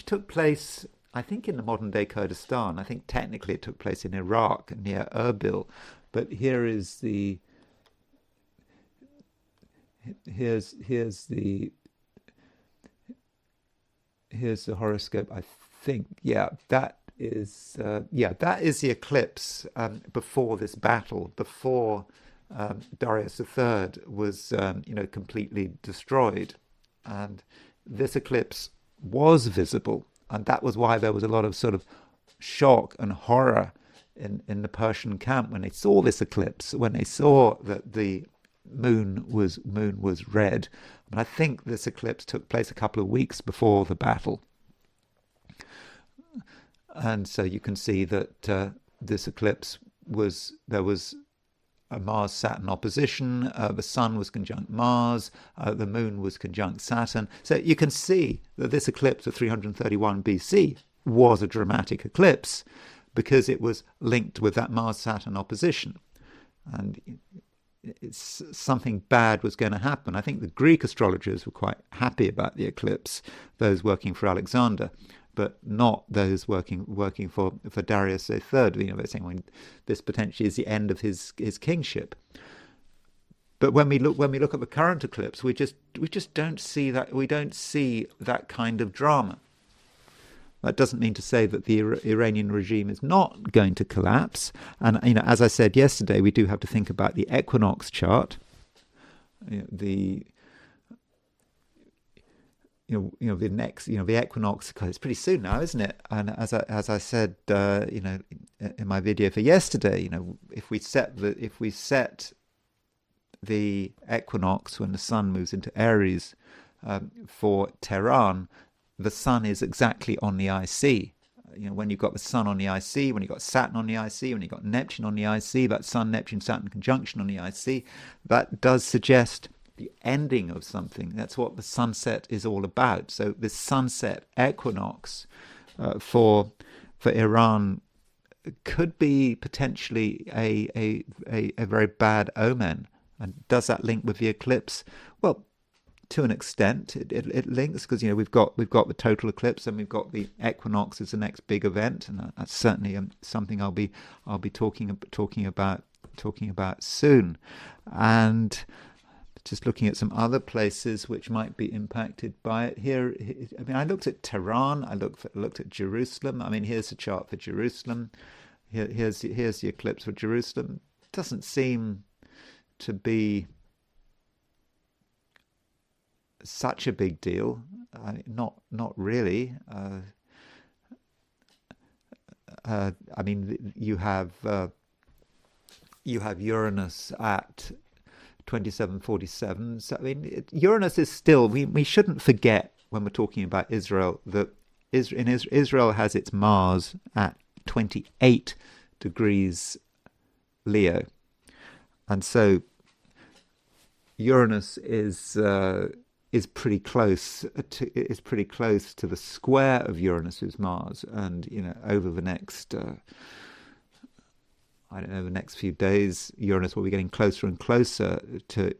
A: took place, I think, in the modern-day Kurdistan. I think technically it took place in Iraq near Erbil. But here's the horoscope. I think, that is the eclipse before this battle, before Darius III was completely destroyed, and this eclipse was visible, and that was why there was a lot of sort of shock and horror in the Persian camp when they saw this eclipse, when they saw that the moon was red. But I think this eclipse took place a couple of weeks before the battle, and so you can see that this eclipse there was a Mars-Saturn opposition, the Sun was conjunct Mars, the Moon was conjunct Saturn. So you can see that this eclipse of 331 BC was a dramatic eclipse because it was linked with that Mars-Saturn opposition. And something bad was going to happen. I think the Greek astrologers were quite happy about the eclipse, those working for Alexander, but not those working for Darius III. They're saying, well, this potentially is the end of his kingship. But when we look at the current eclipse, we just don't see that. We don't see that kind of drama. That doesn't mean to say that the Iranian regime is not going to collapse. And as I said yesterday, we do have to think about the equinox chart. The equinox, because it's pretty soon now, isn't it? And as I said, in my video for yesterday, if we set the equinox when the sun moves into Aries for Tehran, the sun is exactly on the IC. When you've got the sun on the IC, when you've got Saturn on the IC, when you've got Neptune on the IC, that Sun, Neptune, Saturn conjunction on the IC, that does suggest the ending of something. That's what the sunset is all about. So this sunset equinox for Iran could be potentially a very bad omen. And does that link with the eclipse? Well, to an extent, it links, because we've got the total eclipse and we've got the equinox as the next big event, and that's certainly something I'll be talking about soon. And just looking at some other places which might be impacted by it. Here, I looked at Tehran, I looked at Jerusalem. Here's the chart for Jerusalem. Here's the eclipse for Jerusalem. Doesn't seem to be such a big deal. Not really. You have Uranus at 2747. So Uranus is still. We shouldn't forget when we're talking about Israel that Israel has its Mars at 28 degrees Leo, and so Uranus is is pretty close to the square of Uranus's Mars, and over the next I don't know, the next few days, Uranus will be getting closer and closer to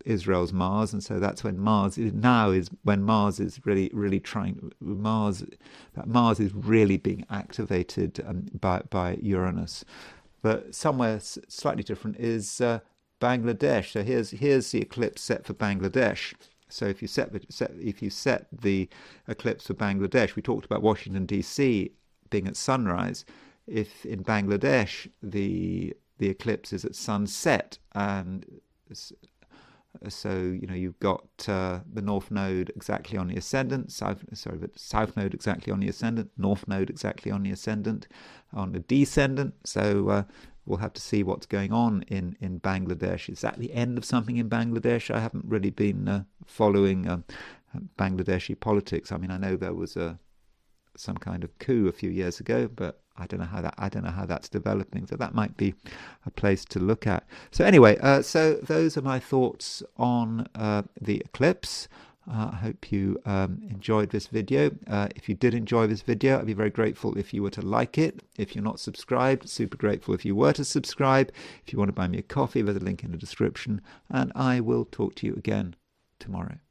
A: Israel's Mars, and so that's when Mars is really trying. Mars is really being activated by Uranus. But somewhere slightly different is Bangladesh. So here's the eclipse set for Bangladesh. So if you set the eclipse for Bangladesh, we talked about Washington D.C. being at sunrise. If in Bangladesh the eclipse is at sunset, and so you've got the North Node exactly on the ascendant, the South Node exactly on the ascendant, North Node exactly on the ascendant, on the descendant. So we'll have to see what's going on in Bangladesh. Is that the end of something in Bangladesh? I haven't really been following Bangladeshi politics. I mean, I know there was some kind of coup a few years ago, but I don't know how that's developing. So that might be a place to look at. So anyway, so those are my thoughts on the eclipse. I hope you enjoyed this video. If you did enjoy this video, I'd be very grateful if you were to like it. If you're not subscribed, super grateful if you were to subscribe. If you want to buy me a coffee, there's a link in the description. And I will talk to you again tomorrow.